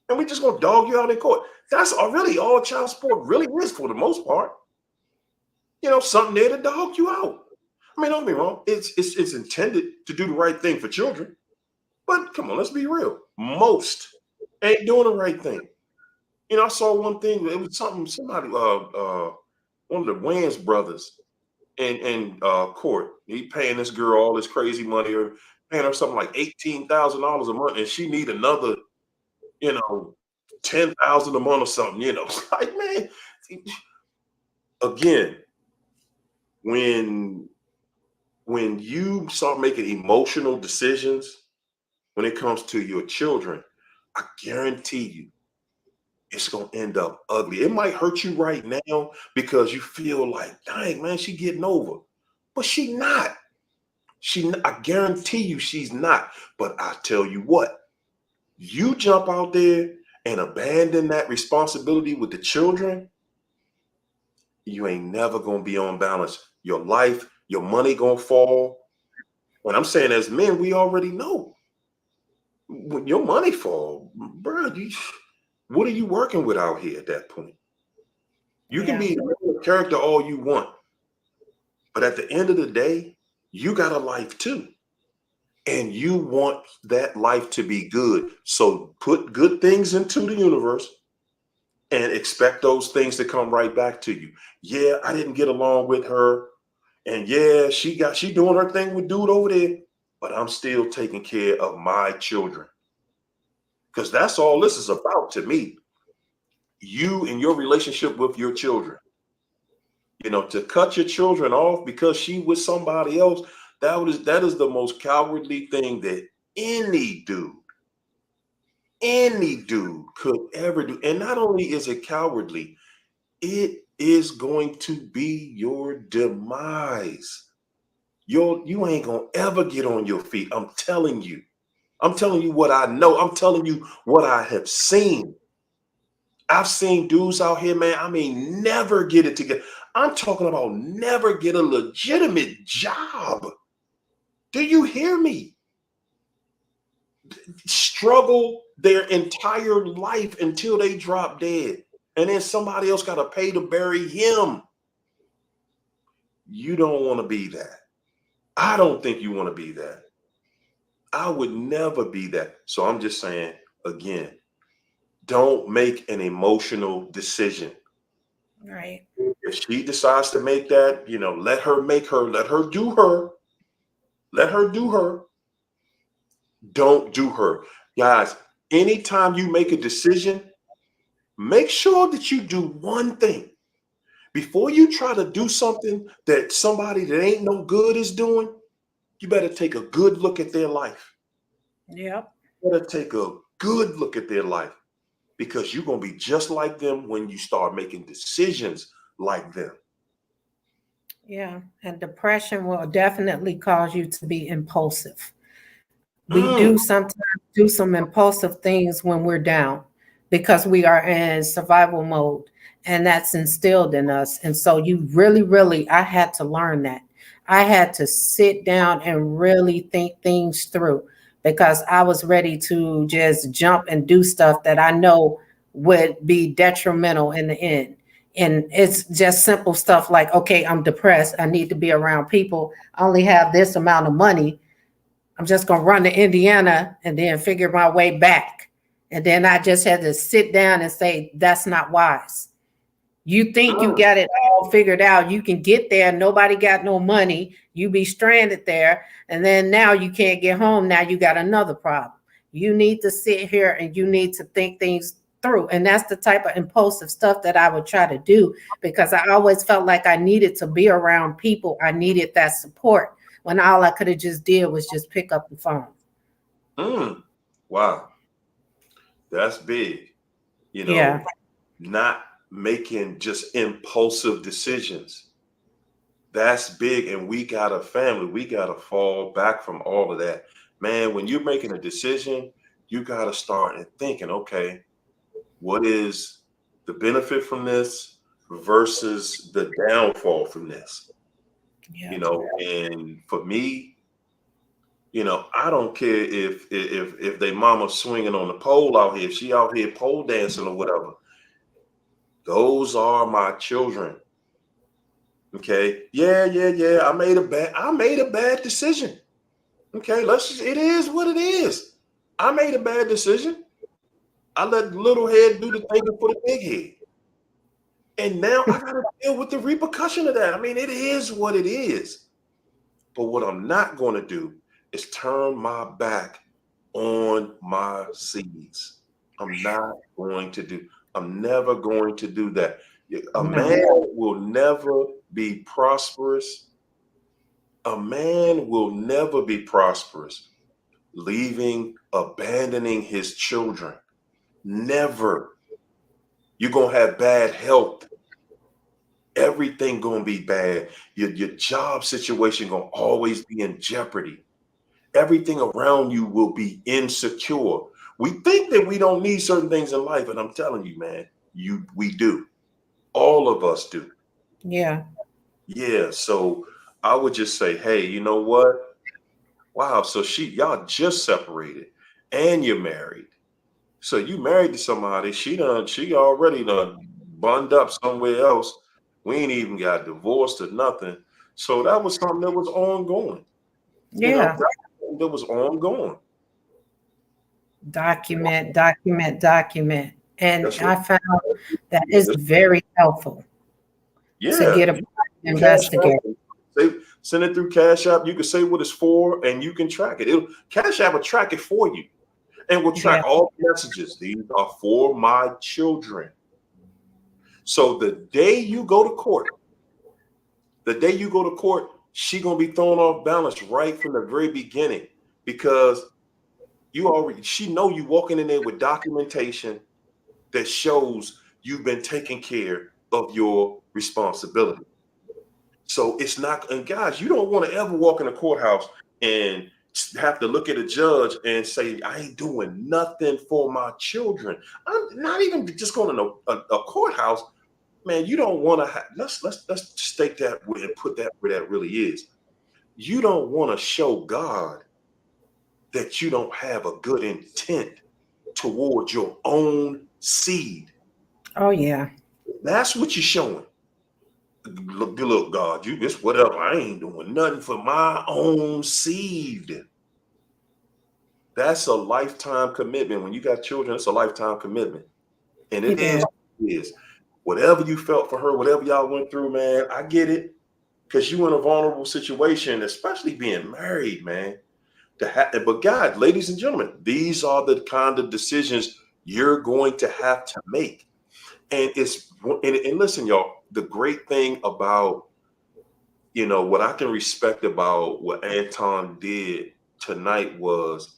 S3: And we're just gonna dog you out in court. That's really all child support really is for the most part. Something there to dog you out. I mean, don't get me wrong. It's intended to do the right thing for children. But come on, let's be real. Most ain't doing the right thing. I saw one thing. It was somebody, one of the Wayans brothers in court. He paying this girl all this crazy money, or paying her something like $18,000 a month, and she need another, 10,000 a month or something. Like, man, again, when you start making emotional decisions when it comes to your children, I guarantee you it's going to end up ugly. It might hurt you right now because you feel like, dang, man, she getting over. But she not. I guarantee you she's not. But I tell you what, you jump out there and abandon that responsibility with the children, you ain't never going to be on balance. Your life, your money going to fall. And I'm saying, as men, we already know. When your money fall, bro, what are you working with out here at that point? You can be a character all you want, but at the end of the day, you got a life too. And you want that life to be good. So put good things into the universe and expect those things to come right back to you. Yeah, I didn't get along with her. And yeah, she doing her thing with dude over there, but I'm still taking care of my children. Because that's all this is about to me. You and your relationship with your children. To cut your children off because she with somebody else, that is the most cowardly thing that any dude could ever do. And not only is it cowardly, it is going to be your demise. You ain't gonna ever get on your feet. I'm telling you. I'm telling you what I know. I'm telling you what I have seen. I've seen dudes out here, man. I mean, never get it together. I'm talking about never get a legitimate job. Do you hear me? Struggle their entire life until they drop dead. And then somebody else got to pay to bury him. You don't want to be that. I don't think you want to be that. I would never be that. So I'm just saying, again, don't make an emotional decision.
S2: Right.
S3: If she decides to make that, let her do her. Let her do her. Don't do her. Guys, anytime you make a decision, make sure that you do one thing. Before you try to do something that somebody that ain't no good is doing, you better take a good look at their life.
S2: Yep.
S3: You better take a good look at their life, because you're going to be just like them when you start making decisions like them.
S2: Yeah. And depression will definitely cause you to be impulsive. We do sometimes do some impulsive things when we're down because we are in survival mode, and that's instilled in us. And so you really, I had to learn that. I had to sit down and really think things through, because I was ready to just jump and do stuff that I know would be detrimental in the end. And it's just simple stuff like, okay, I'm depressed. I need to be around people. I only have this amount of money. I'm just going to run to Indiana and then figure my way back. And then I just had to sit down and say, that's not wise. You think you got it all figured out. You can get there. Nobody got no money. You be stranded there. And then now you can't get home. Now you got another problem. You need to sit here and you need to think things through. And that's the type of impulsive stuff that I would try to do, because I always felt like I needed to be around people. I needed that support, when all I could have just did was just pick up the phone.
S3: Wow. That's big.
S2: Yeah.
S3: Not making just impulsive decisions. That's big. And we got a family. We got to fall back from all of that. Man, when you're making a decision, you got to start and thinking, okay, what is the benefit from this versus the downfall from this?
S2: Yeah.
S3: And for me, I don't care if they mama swinging on the pole out here, if she out here pole dancing or whatever. Those are my children. Okay. Yeah. I made a bad decision. Okay. It is what it is. I made a bad decision. I let the little head do the thinking for the big head. And now I gotta deal with the repercussion of that. I mean, it is what it is. But what I'm not going to do is turn my back on my seeds. I'm never going to do that. A man will never be prosperous. A man will never be prosperous abandoning his children. Never. You're going to have bad health. Everything going to be bad. Your job situation going to always be in jeopardy. Everything around you will be insecure. We think that we don't need certain things in life, and I'm telling you, man, we do. All of us do.
S2: Yeah.
S3: Yeah. So I would just say, hey, you know what? Wow. So y'all just separated and you're married. So you married to somebody. She already done bunned up somewhere else. We ain't even got divorced or nothing. So that was something that was ongoing.
S2: Yeah.
S3: That was ongoing.
S2: Document. And
S3: That's
S2: I found that is very helpful to get a investigate.
S3: Send it through Cash App. You can say what it's for, and you can track it. Cash App will track it for you, and will track all the messages. These are for my children. So the day you go to court, she gonna be thrown off balance right from the very beginning, because she know you walking in there with documentation that shows you've been taking care of your responsibility. So it's not, and guys, you don't want to ever walk in a courthouse and have to look at a judge and say, I ain't doing nothing for my children. I'm not even just going to a courthouse. Man, you don't want to have, let's state that and put that where that really is. You don't want to show God that you don't have a good intent towards your own seed.
S2: Oh, yeah.
S3: That's what you're showing. Look, God, you just whatever. I ain't doing nothing for my own seed. That's a lifetime commitment. When you got children, it's a lifetime commitment. And it is. Whatever you felt for her, whatever y'all went through, man, I get it. Because you in a vulnerable situation, especially being married, man. But God, ladies and gentlemen, these are the kind of decisions you're going to have to make. And and listen, y'all, the great thing about, what I can respect about what Anton did tonight was,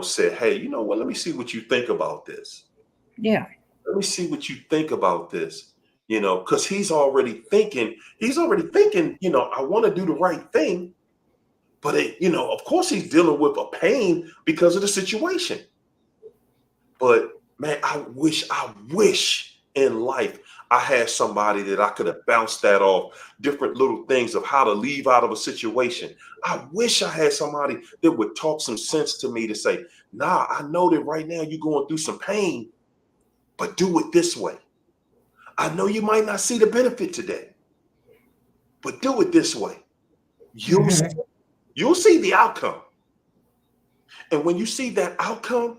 S3: said, hey, you know what? Let me see what you think about this.
S2: Yeah.
S3: Let me see what you think about this. Because he's already thinking, I want to do the right thing. But, of course, he's dealing with a pain because of the situation. But, man, I wish in life I had somebody that I could have bounced that off, different little things of how to leave out of a situation. I wish I had somebody that would talk some sense to me to say, nah, I know that right now you're going through some pain, but do it this way. I know you might not see the benefit today, but do it this way. You'll see the outcome. And when you see that outcome,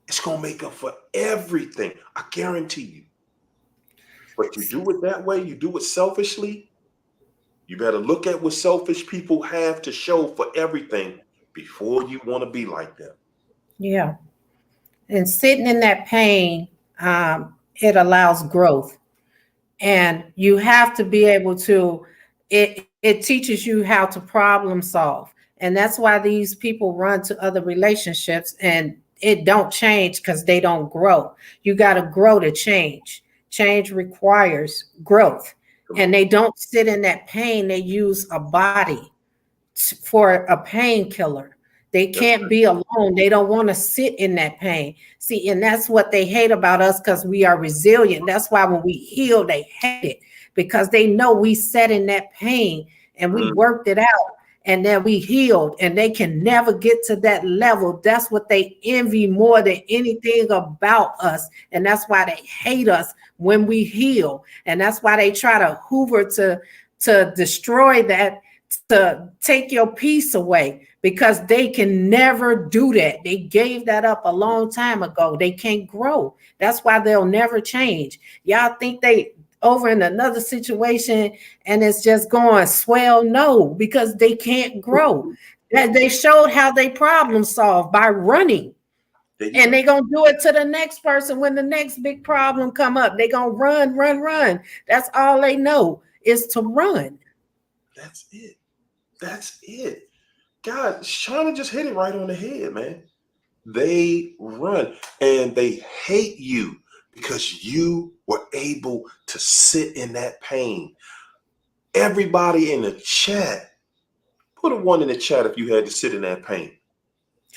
S3: it's going to make up for everything. I guarantee you. But you do it that way, you do it selfishly, you better look at what selfish people have to show for everything before you want to be like them.
S2: Yeah. And sitting in that pain, it allows growth. And you have to be able to, it teaches you how to problem solve. And that's why these people run to other relationships and it don't change because they don't grow. You got to grow to change. Change requires growth. And they don't sit in that pain. They use a body for a painkiller. They can't be alone. They don't want to sit in that pain. See, and that's what they hate about us because we are resilient. That's why when we heal, they hate it because they know we sat in that pain and we worked it out and then we healed and they can never get to that level. That's what they envy more than anything about us. And that's why they hate us when we heal. And that's why they try to hoover to destroy that, to take your peace away because they can never do that. They gave that up a long time ago. They can't grow. That's why they'll never change. Y'all think they over in another situation and it's just going swell? No, because they can't grow. They showed how they problem solve by running. And they're going to do it to the next person when the next big problem come up. They're going to run. That's all they know is to run.
S3: That's it. That's it. God, Shauna just hit it right on the head, man. They run and they hate you because you were able to sit in that pain. Everybody in the chat, put a 1 in the chat if you had to sit in that pain.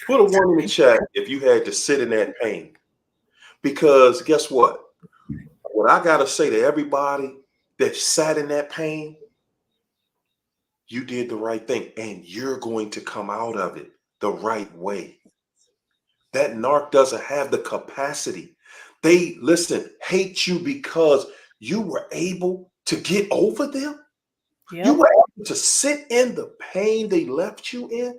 S3: Put a 1 in the chat if you had to sit in that pain. Because guess what? What I got to say to everybody that sat in that pain, you did the right thing and you're going to come out of it the right way. That narc doesn't have the capacity. They, hate you because you were able to get over them. Yep. You were able to sit in the pain they left you in,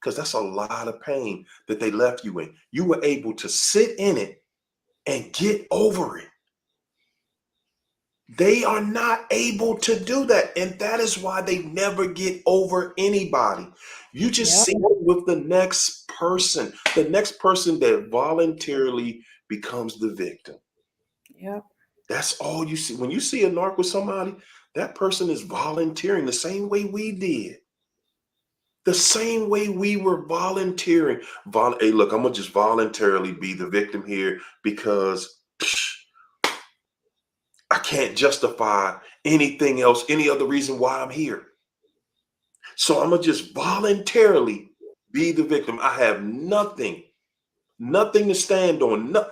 S3: because that's a lot of pain that they left you in. You were able to sit in it and get over it. They are not able to do that. And that is why they never get over anybody. You just see it with the next person that voluntarily becomes the victim.
S2: Yep.
S3: That's all you see. When you see a narc with somebody, that person is volunteering the same way we did. The same way we were volunteering. Hey, look, I'm going to just voluntarily be the victim here because I can't justify anything else, any other reason why I'm here. So I'm gonna just voluntarily be the victim. I have nothing to stand on. No,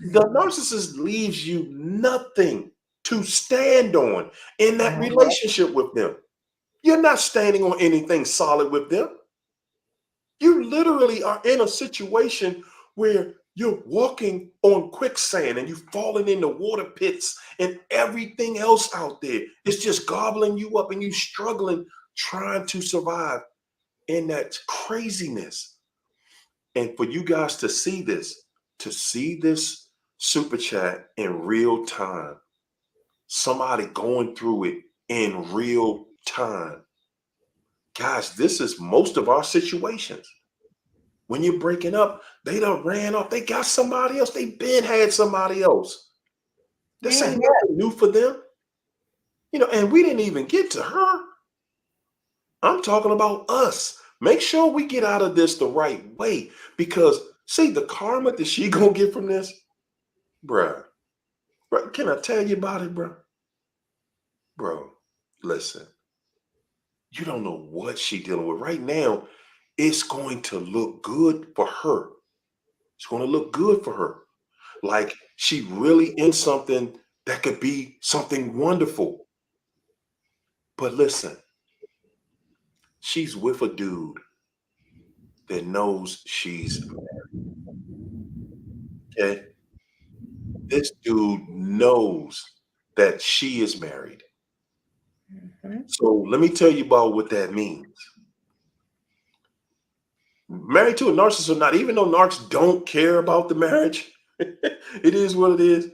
S3: the narcissist leaves you nothing to stand on in that relationship with them. You're not standing on anything solid with them. You literally are in a situation where you're walking on quicksand and you've fallen into water pits and everything else out there. It's just gobbling you up and you struggling, trying to survive in that craziness. And for you guys to see this super chat in real time, somebody going through it in real time. Guys, this is most of our situations. When you're breaking up, they done ran off. They got somebody else. They been had somebody else. This ain't nothing new for them. You know, and we didn't even get to her. I'm talking about us. Make sure we get out of this the right way. Because, see, the karma that she gonna get from this, bruh, can I tell you about it, bruh? Bro, listen. You don't know what she dealing with. Right now, it's going to look good for her. It's going to look good for her. Like she really in something that could be something wonderful. But listen, she's with a dude that knows she's married. Okay? This dude knows that she is married. So let me tell you about what that means. Married to a narcissist or not, even though narcs don't care about the marriage, it is what it is.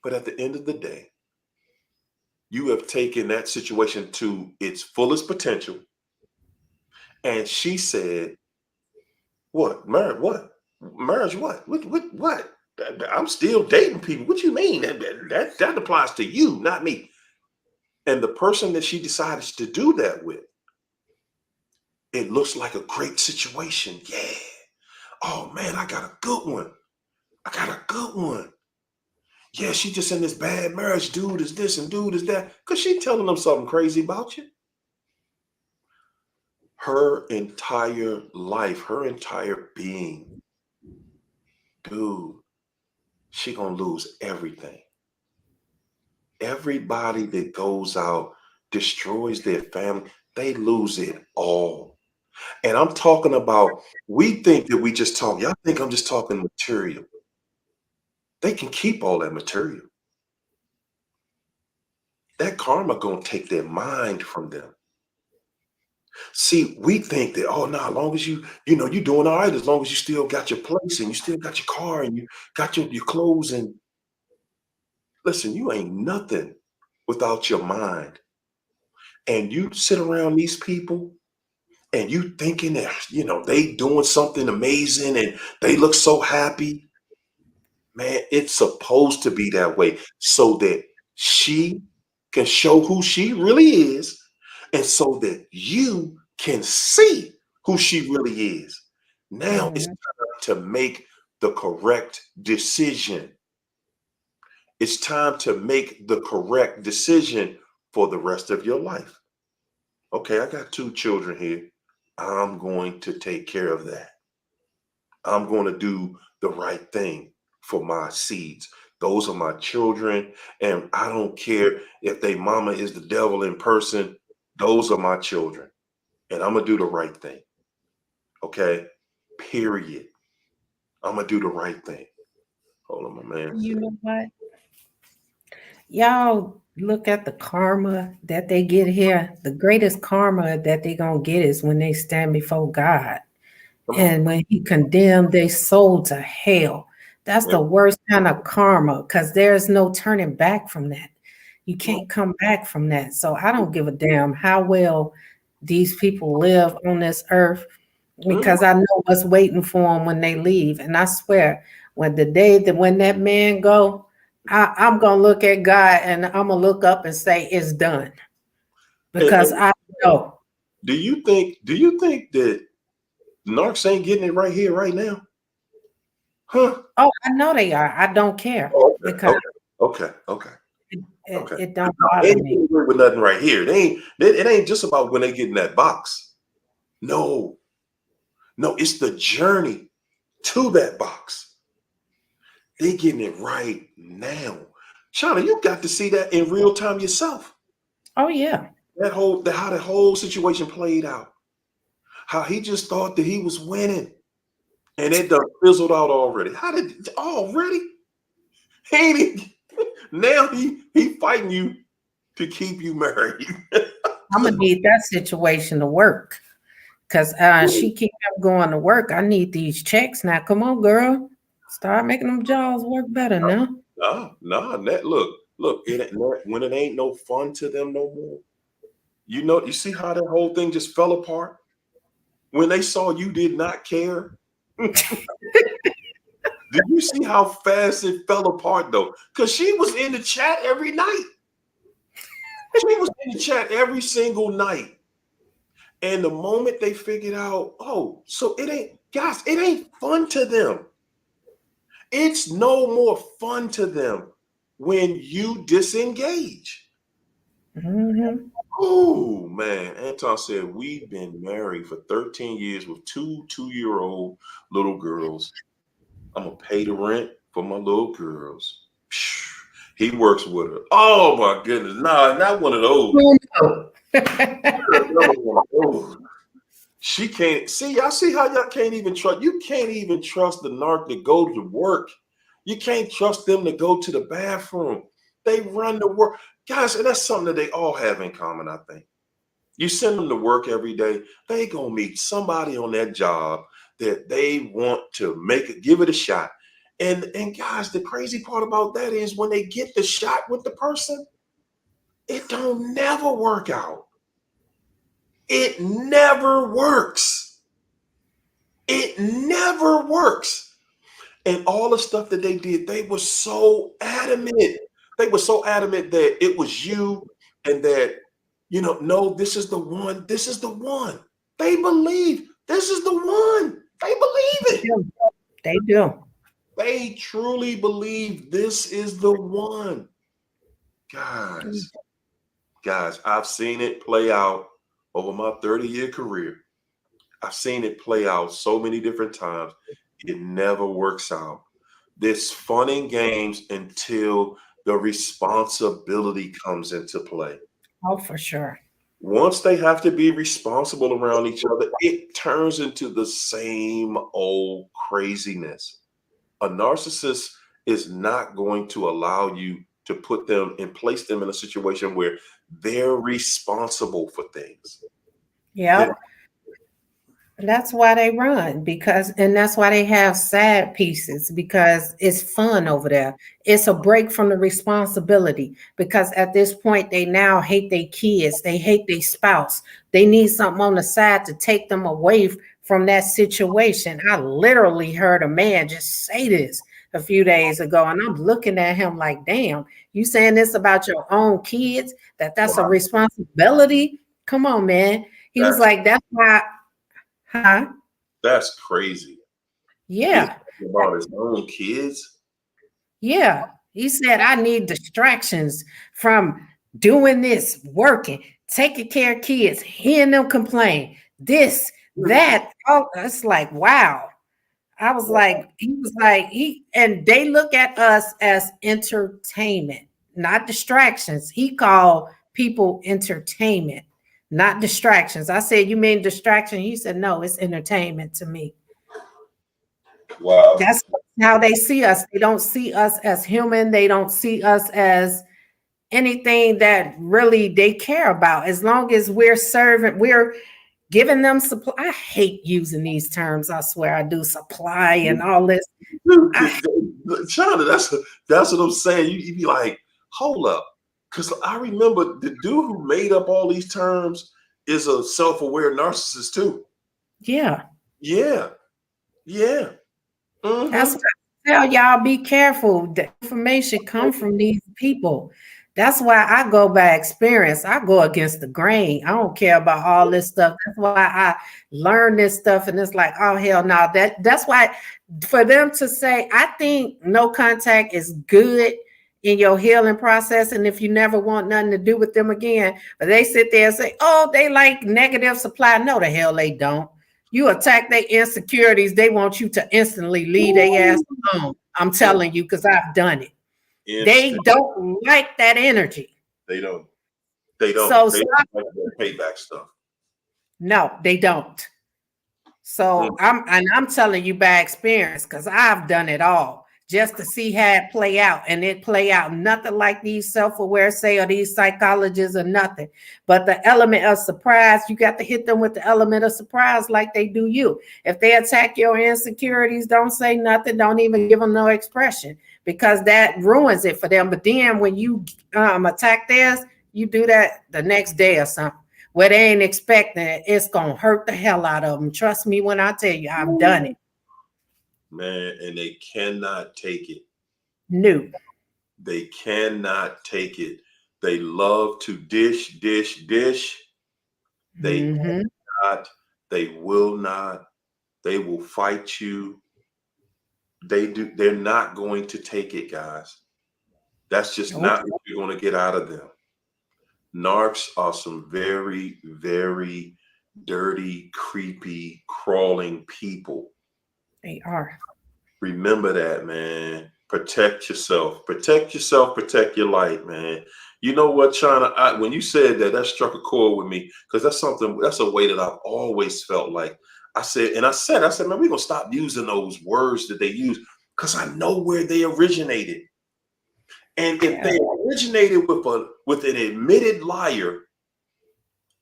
S3: But at the end of the day, you have taken that situation to its fullest potential. And she said, what? Marriage what? Marriage what? What? I'm still dating people. What you mean? That applies to you, not me. And the person that she decided to do that with, it looks like a great situation. Yeah. Oh man, I got a good one. Yeah, she just in this bad marriage. Dude is this and dude is that. Because she telling them something crazy about you. Her entire life, her entire being, dude, she gonna lose everything. Everybody that goes out, destroys their family, they lose it all. And I'm talking about, we think that we just talk, y'all think I'm just talking material. They can keep all that material. That karma gonna take their mind from them. See, we think that, oh no, as long as you're doing all right, as long as you still got your place and you still got your car and you got your clothes and listen, you ain't nothing without your mind. And you sit around these people and you thinking that, they doing something amazing and they look so happy. Man, it's supposed to be that way so that she can show who she really is and so that you can see who she really is. Now it's time to make the correct decision. It's time to make the correct decision for the rest of your life. Okay, I got 2 children here. I'm going to take care of that. I'm going to do the right thing for my seeds. Those are my children. And I don't care if they mama is the devil in person. Those are my children. And I'm going to do the right thing. Okay? Period. I'm going to do the right thing. Hold on, my man.
S2: You know what? Y'all look at the karma that they get here. The greatest karma that they going to get is when they stand before God. And when he condemned their soul to hell. That's the worst kind of karma because there's no turning back from that. You can't come back from that. So I don't give a damn how well these people live on this earth because I know what's waiting for them when they leave. And I swear, when that man go, I'm going to look at God and I'm going to look up and say it's done. Because I know.
S3: Do you think that narcs ain't getting it right here, right now? Huh?
S2: Oh, I know they are. I don't care.
S3: Oh, okay.
S2: Because
S3: Okay. Okay.
S2: It don't
S3: They
S2: bother
S3: ain't
S2: me.
S3: getting away with nothing right here. It ain't just about when they get in that box. No, it's the journey to that box. They getting it right now. Shauna, you got to see that in real time yourself.
S2: Oh yeah.
S3: How that whole situation played out. How he just thought that he was winning. And it done fizzled out already. Already? He ain't now he fighting you to keep you married.
S2: I'm gonna need that situation to work. Cause she keep going to work. I need these checks now. Come on, girl. Start making them jaws work better now.
S3: Nah, look, when it ain't no fun to them no more. You see how that whole thing just fell apart? When they saw you did not care. Did you see how fast it fell apart though? Because she was in the chat every night. She was in the chat every single night. And the moment they figured out, oh, so it ain't fun to them. It's no more fun to them when you disengage.
S2: Mm-hmm.
S3: Oh man, Anton said we've been married for 13 years with two 2-year-old little girls. I'm gonna pay the rent for my little girls. He works with her. Oh my goodness, nah, not one of those. She can't see. Y'all see how y'all can't even trust. You can't even trust the narc to go to work. You can't trust them to go to the bathroom. They run to work, guys, and that's something that they all have in common. I think you send them to work every day. They gonna meet somebody on that job that they want to give it a shot. And guys, the crazy part about that is when they get the shot with the person, it don't never work out. It never works. It never works. And all the stuff that they did, they were so adamant. They were so adamant that it was you and that, no, this is the one. This is the one. They believe this is the one. They believe it.
S2: They do.
S3: They truly believe this is the one. Guys, I've seen it play out over my 30-year career. I've seen it play out so many different times. It never works out. There's fun and games until the responsibility comes into play.
S2: Oh, for sure.
S3: Once they have to be responsible around each other, it turns into the same old craziness. A narcissist is not going to allow you to put them and place them in a situation where they're responsible for things.
S2: Yeah. That's why they run, and that's why they have sad pieces, because it's fun over there. It's a break from the responsibility, because at this point they now hate their kids. They hate their spouse. They need something on the side to take them away from that situation. I literally heard a man just say this a few days ago, and I'm looking at him like, damn, you saying this about your own kids, that's a responsibility? Come on, man. He was like, that's why. Huh?
S3: That's crazy.
S2: Yeah.
S3: About his own kids.
S2: Yeah. He said, I need distractions from doing this, working, taking care of kids, hearing them complain, this, that. Oh, it's like, wow. I was like, and they look at us as entertainment, not distractions. He called people entertainment, not distractions. I said, you mean distraction? He said, no, it's entertainment to me.
S3: Wow.
S2: That's how they see us. They don't see us as human. They don't see us as anything that really they care about. As long as we're giving them supply. I hate using these terms. I swear I do. Supply and all this.
S3: China, that's what I'm saying. You be like, hold up. Because I remember the dude who made up all these terms is a self-aware narcissist too.
S2: Yeah.
S3: Yeah. Mm-hmm.
S2: That's what I tell y'all, be careful. The information comes from these people. That's why I go by experience. I go against the grain. I don't care about all this stuff. That's why I learn this stuff. And it's like, oh, hell no. That's why for them to say, I think no contact is good in your healing process. And if you never want nothing to do with them again, but they sit there and say, oh, they like negative supply. No, the hell they don't. You attack their insecurities, they want you to instantly leave their ass alone. I'm telling you, because I've done it. They don't like that energy.
S3: They don't. They don't.
S2: So
S3: they don't like that payback stuff.
S2: No, they don't. So I'm telling you by experience, because I've done it all just to see how it play out. And it play out nothing like these self-aware say, or these psychologists or nothing. But the element of surprise, you got to hit them with the element of surprise like they do you. If they attack your insecurities, don't say nothing. Don't even give them no expression, because that ruins it for them. But then when you attack theirs, you do that the next day or something, where they ain't expecting it. It's going to hurt the hell out of them. Trust me when I tell you, I've done it.
S3: Man, and they cannot take it.
S2: No.
S3: They cannot take it. They love to dish. They cannot, they will not, they will fight you. They're not going to take it, guys. That's just not what you're going to get out of them. Narcs are some very, very dirty, creepy, crawling people.
S2: They are.
S3: Remember that, man. Protect yourself. Protect yourself. Protect your light, man. You know what, China? When you said that, that struck a chord with me, because that's a way that I've always felt like. I said, man, we're going to stop using those words that they use, because I know where they originated. And if they originated with an admitted liar,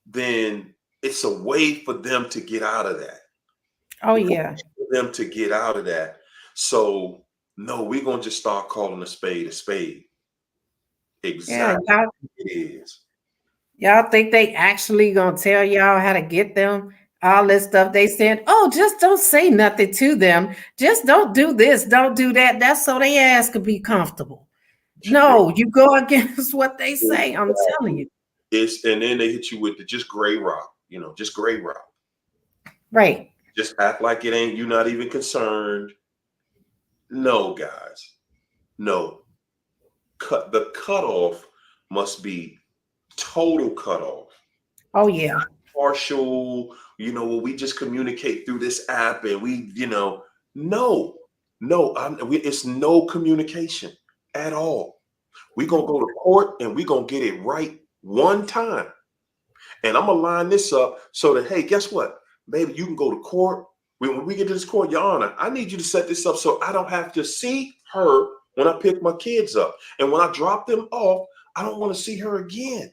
S3: then it's a way for them to get out of that.
S2: Oh, yeah.
S3: For them to get out of that. So, no, we're going to just start calling a spade a spade. Exactly what it is.
S2: Y'all think they actually going to tell y'all how to get them? All this stuff they said, oh, just don't say nothing to them. Just don't do this, don't do that. That's so they ass could be comfortable. No, you go against what they say. I'm telling you.
S3: And then they hit you with the just gray rock, just gray rock.
S2: Right.
S3: Just act like it ain't, you're not even concerned. No, guys. No. The cutoff must be total cutoff.
S2: Oh, yeah.
S3: Not partial, we just communicate through this app and it's no communication at all. We're going to go to court and we're going to get it right one time. And I'm going to line this up so that, hey, guess what? Baby, you can go to court. When we get to this court, Your Honor, I need you to set this up so I don't have to see her when I pick my kids up. And when I drop them off, I don't want to see her again.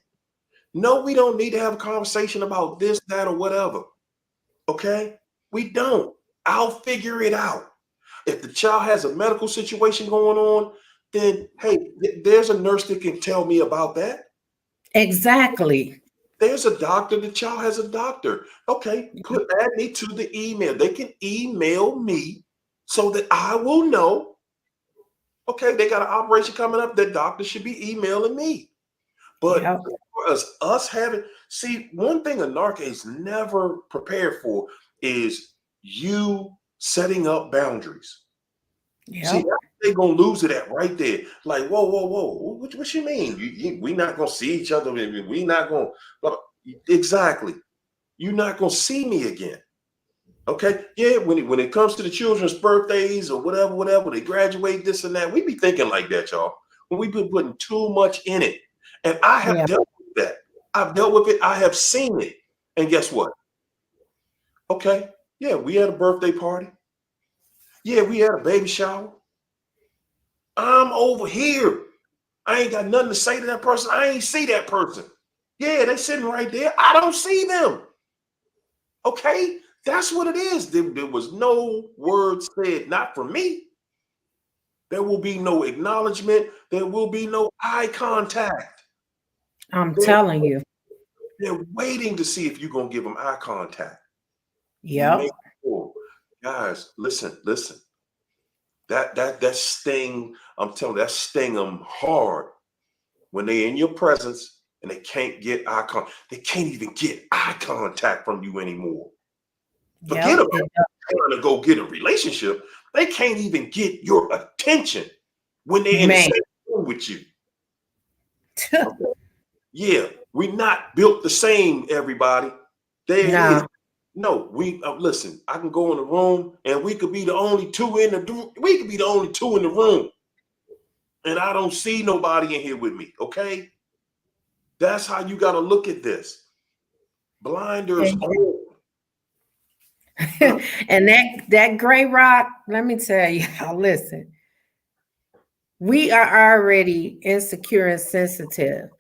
S3: No, we don't need to have a conversation about this, that, or whatever. Okay? We don't. I'll figure it out. If the child has a medical situation going on, then, hey, there's a nurse that can tell me about that.
S2: Exactly.
S3: There's a doctor. The child has a doctor. Okay, add me to the email. They can email me so that I will know. Okay, they got an operation coming up. That doctor should be emailing me. But for us having, one thing a narc is never prepared for is you setting up boundaries.
S2: Yeah.
S3: See, they're going to lose it at right there. Like, whoa. What you mean? We not going to see each other. We not going to. Exactly. You're not going to see me again. Okay. Yeah. When it comes to the children's birthdays or whatever, they graduate, this and that, we be thinking like that, y'all. When we've been putting too much in it. And I have dealt with that. I've dealt with it. I have seen it. And guess what? Okay. Yeah. We had a birthday party. Yeah. We had a baby shower. I'm over here. I ain't got nothing to say to that person. I ain't see that person. Yeah, they sitting right there. I don't see them. Okay, that's what it is. There was no word said, not from me. There will be no acknowledgement. There will be no eye contact.
S2: I'm telling you.
S3: They're waiting to see if you're going to give them eye contact.
S2: Yeah.
S3: Guys, listen. That sting, I'm telling you, that sting them hard when they're in your presence and they can't get eye contact. They can't even get eye contact from you anymore. Forget about trying to go get a relationship. They can't even get your attention when they're in the same room with you. Yeah, we're not built the same, everybody. There it is. No, we listen, I can go in the room and we could be the only two in the room. We could be the only two in the room. And I don't see nobody in here with me. Okay. That's how you got to look at this. Blinders on.
S2: And that gray rock, let me tell you, listen, we are already insecure and sensitive.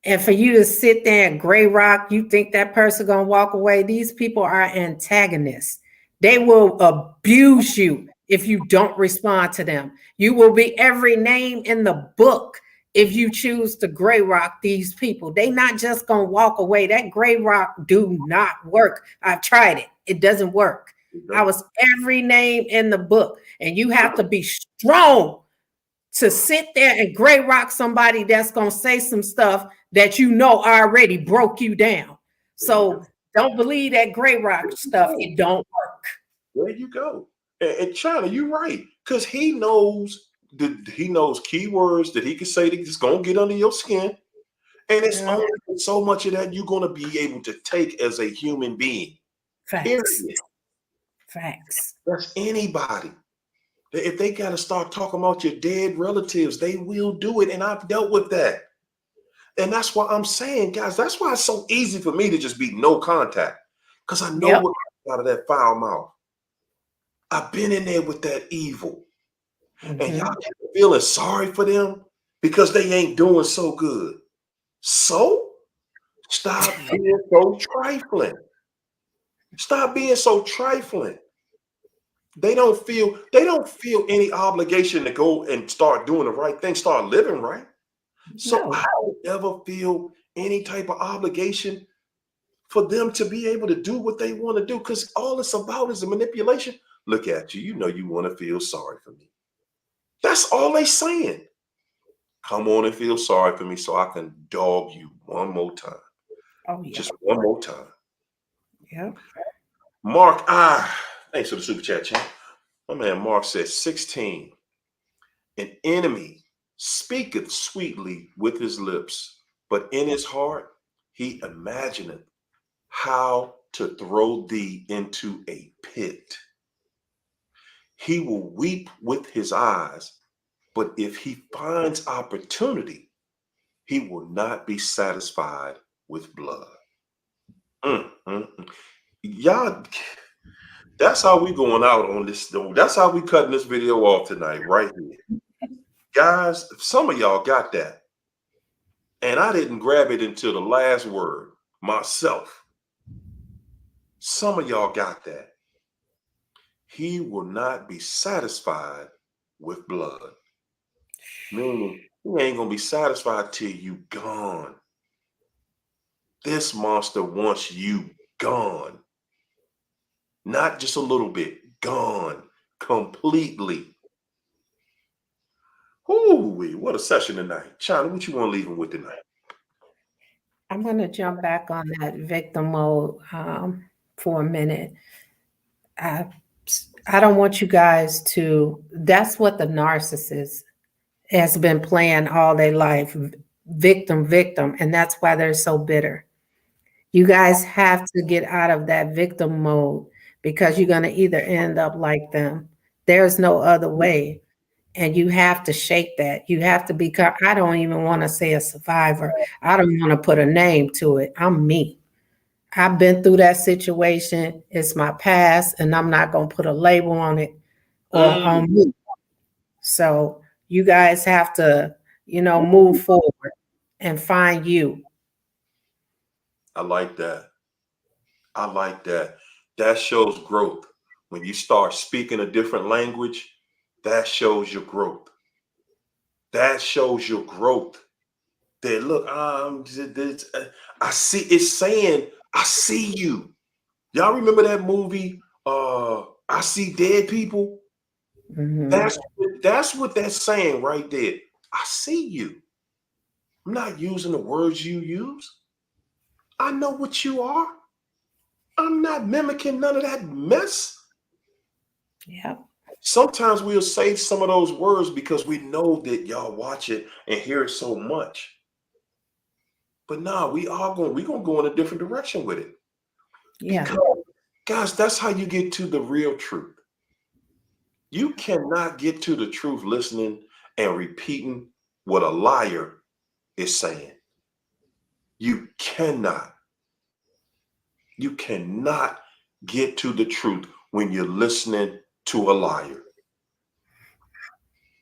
S2: And for you to sit there and gray rock, you think that person gonna walk away. These people are antagonists. They will abuse you if you don't respond to them. You will be every name in the book if you choose to gray rock these people. They not just gonna walk away. That gray rock do not work. I've tried it. It doesn't work. I was every name in the book, and you have to be strong to sit there and gray rock somebody that's going to say some stuff that you know already broke you down. So don't believe that gray rock stuff. It don't work.
S3: There you go. And China, you're right. Because he knows keywords that he can say that's going to get under your skin. And it's only so much of that you're going to be able to take as a human being.
S2: Facts. Facts.
S3: That's anybody. If they got to start talking about your dead relatives, they will do it. And I've dealt with that. And that's why I'm saying, guys, that's why it's so easy for me to just be no contact. Because I know what comes out of that foul mouth. I've been in there with that evil. And y'all feeling sorry for them because they ain't doing so good. So stop being so trifling. Stop being so trifling. They don't feel any obligation to go and start doing the right thing, start living right. So I don't ever feel any type of obligation for them to be able to do what they want to do, because all it's about is a manipulation. Look at you. You know you want to feel sorry for me. That's all they saying. Come on and feel sorry for me so I can dog you one more time. Oh, yeah. Just one more time.
S2: Yeah.
S3: Mark, thanks for the super chat, champ. My man Mark says 16. An enemy speaketh sweetly with his lips, but in his heart he imagineth how to throw thee into a pit. He will weep with his eyes, but if he finds opportunity, he will not be satisfied with blood. Y'all, that's how we going out on this. That's how we cutting this video off tonight, right here. Guys, some of y'all got that. And I didn't grab it until the last word myself. Some of y'all got that. He will not be satisfied with blood. Meaning, he ain't going to be satisfied till you gone. This monster wants you gone. Not just a little bit, gone completely. Ooh, what a session tonight. China, what you want to leave him with tonight?
S2: I'm going to jump back on that victim mode for a minute. I don't want you guys to, that's what the narcissist has been playing all their life. Victim. And that's why they're so bitter. You guys have to get out of that victim mode, because you're going to either end up like them. There's no other way. And you have to shake that. You have to become, I don't even want to say a survivor. I don't want to put a name to it. I'm me. I've been through that situation. It's my past, and I'm not going to put a label on it or on me. So you guys have to, move forward and find you.
S3: I like that. I like that. That shows growth. When you start speaking a different language, that shows your growth. That shows your growth. That look, I see, it's saying, I see you. Y'all remember that movie, I See Dead People? Mm-hmm. That's what that's saying right there. I see you. I'm not using the words you use. I know what you are. I'm not mimicking none of that mess.
S2: Yeah.
S3: Sometimes we'll say some of those words because we know that y'all watch it and hear it so much. But nah, we're gonna go in a different direction with it.
S2: Yeah.
S3: Because, guys, that's how you get to the real truth. You cannot get to the truth listening and repeating what a liar is saying. You cannot. You cannot get to the truth when you're listening to a liar.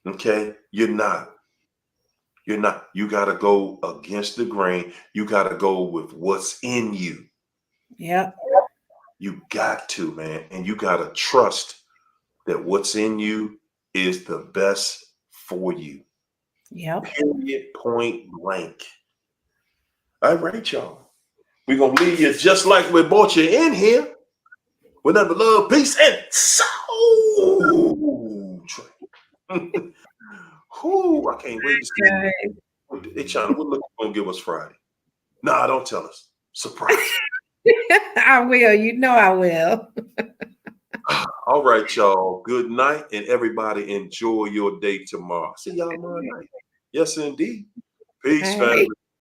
S3: Okay? You're not. You're not. You got to go against the grain. You got to go with what's in you.
S2: Yep.
S3: You got to, man. And you got to trust that what's in you is the best for you.
S2: Yep.
S3: Period, point blank. All right, y'all. We're going to leave you just like we brought you in here. With nothing but love, peace, and soul. Whoo, I can't wait to see. Hey, China, what look you gonna give us Friday? Nah, don't tell us. Surprise.
S2: I will. You know I will.
S3: All right, y'all. Good night, and everybody enjoy your day tomorrow. See y'all tomorrow night. Yes, indeed. Peace,
S2: Hey.
S3: family.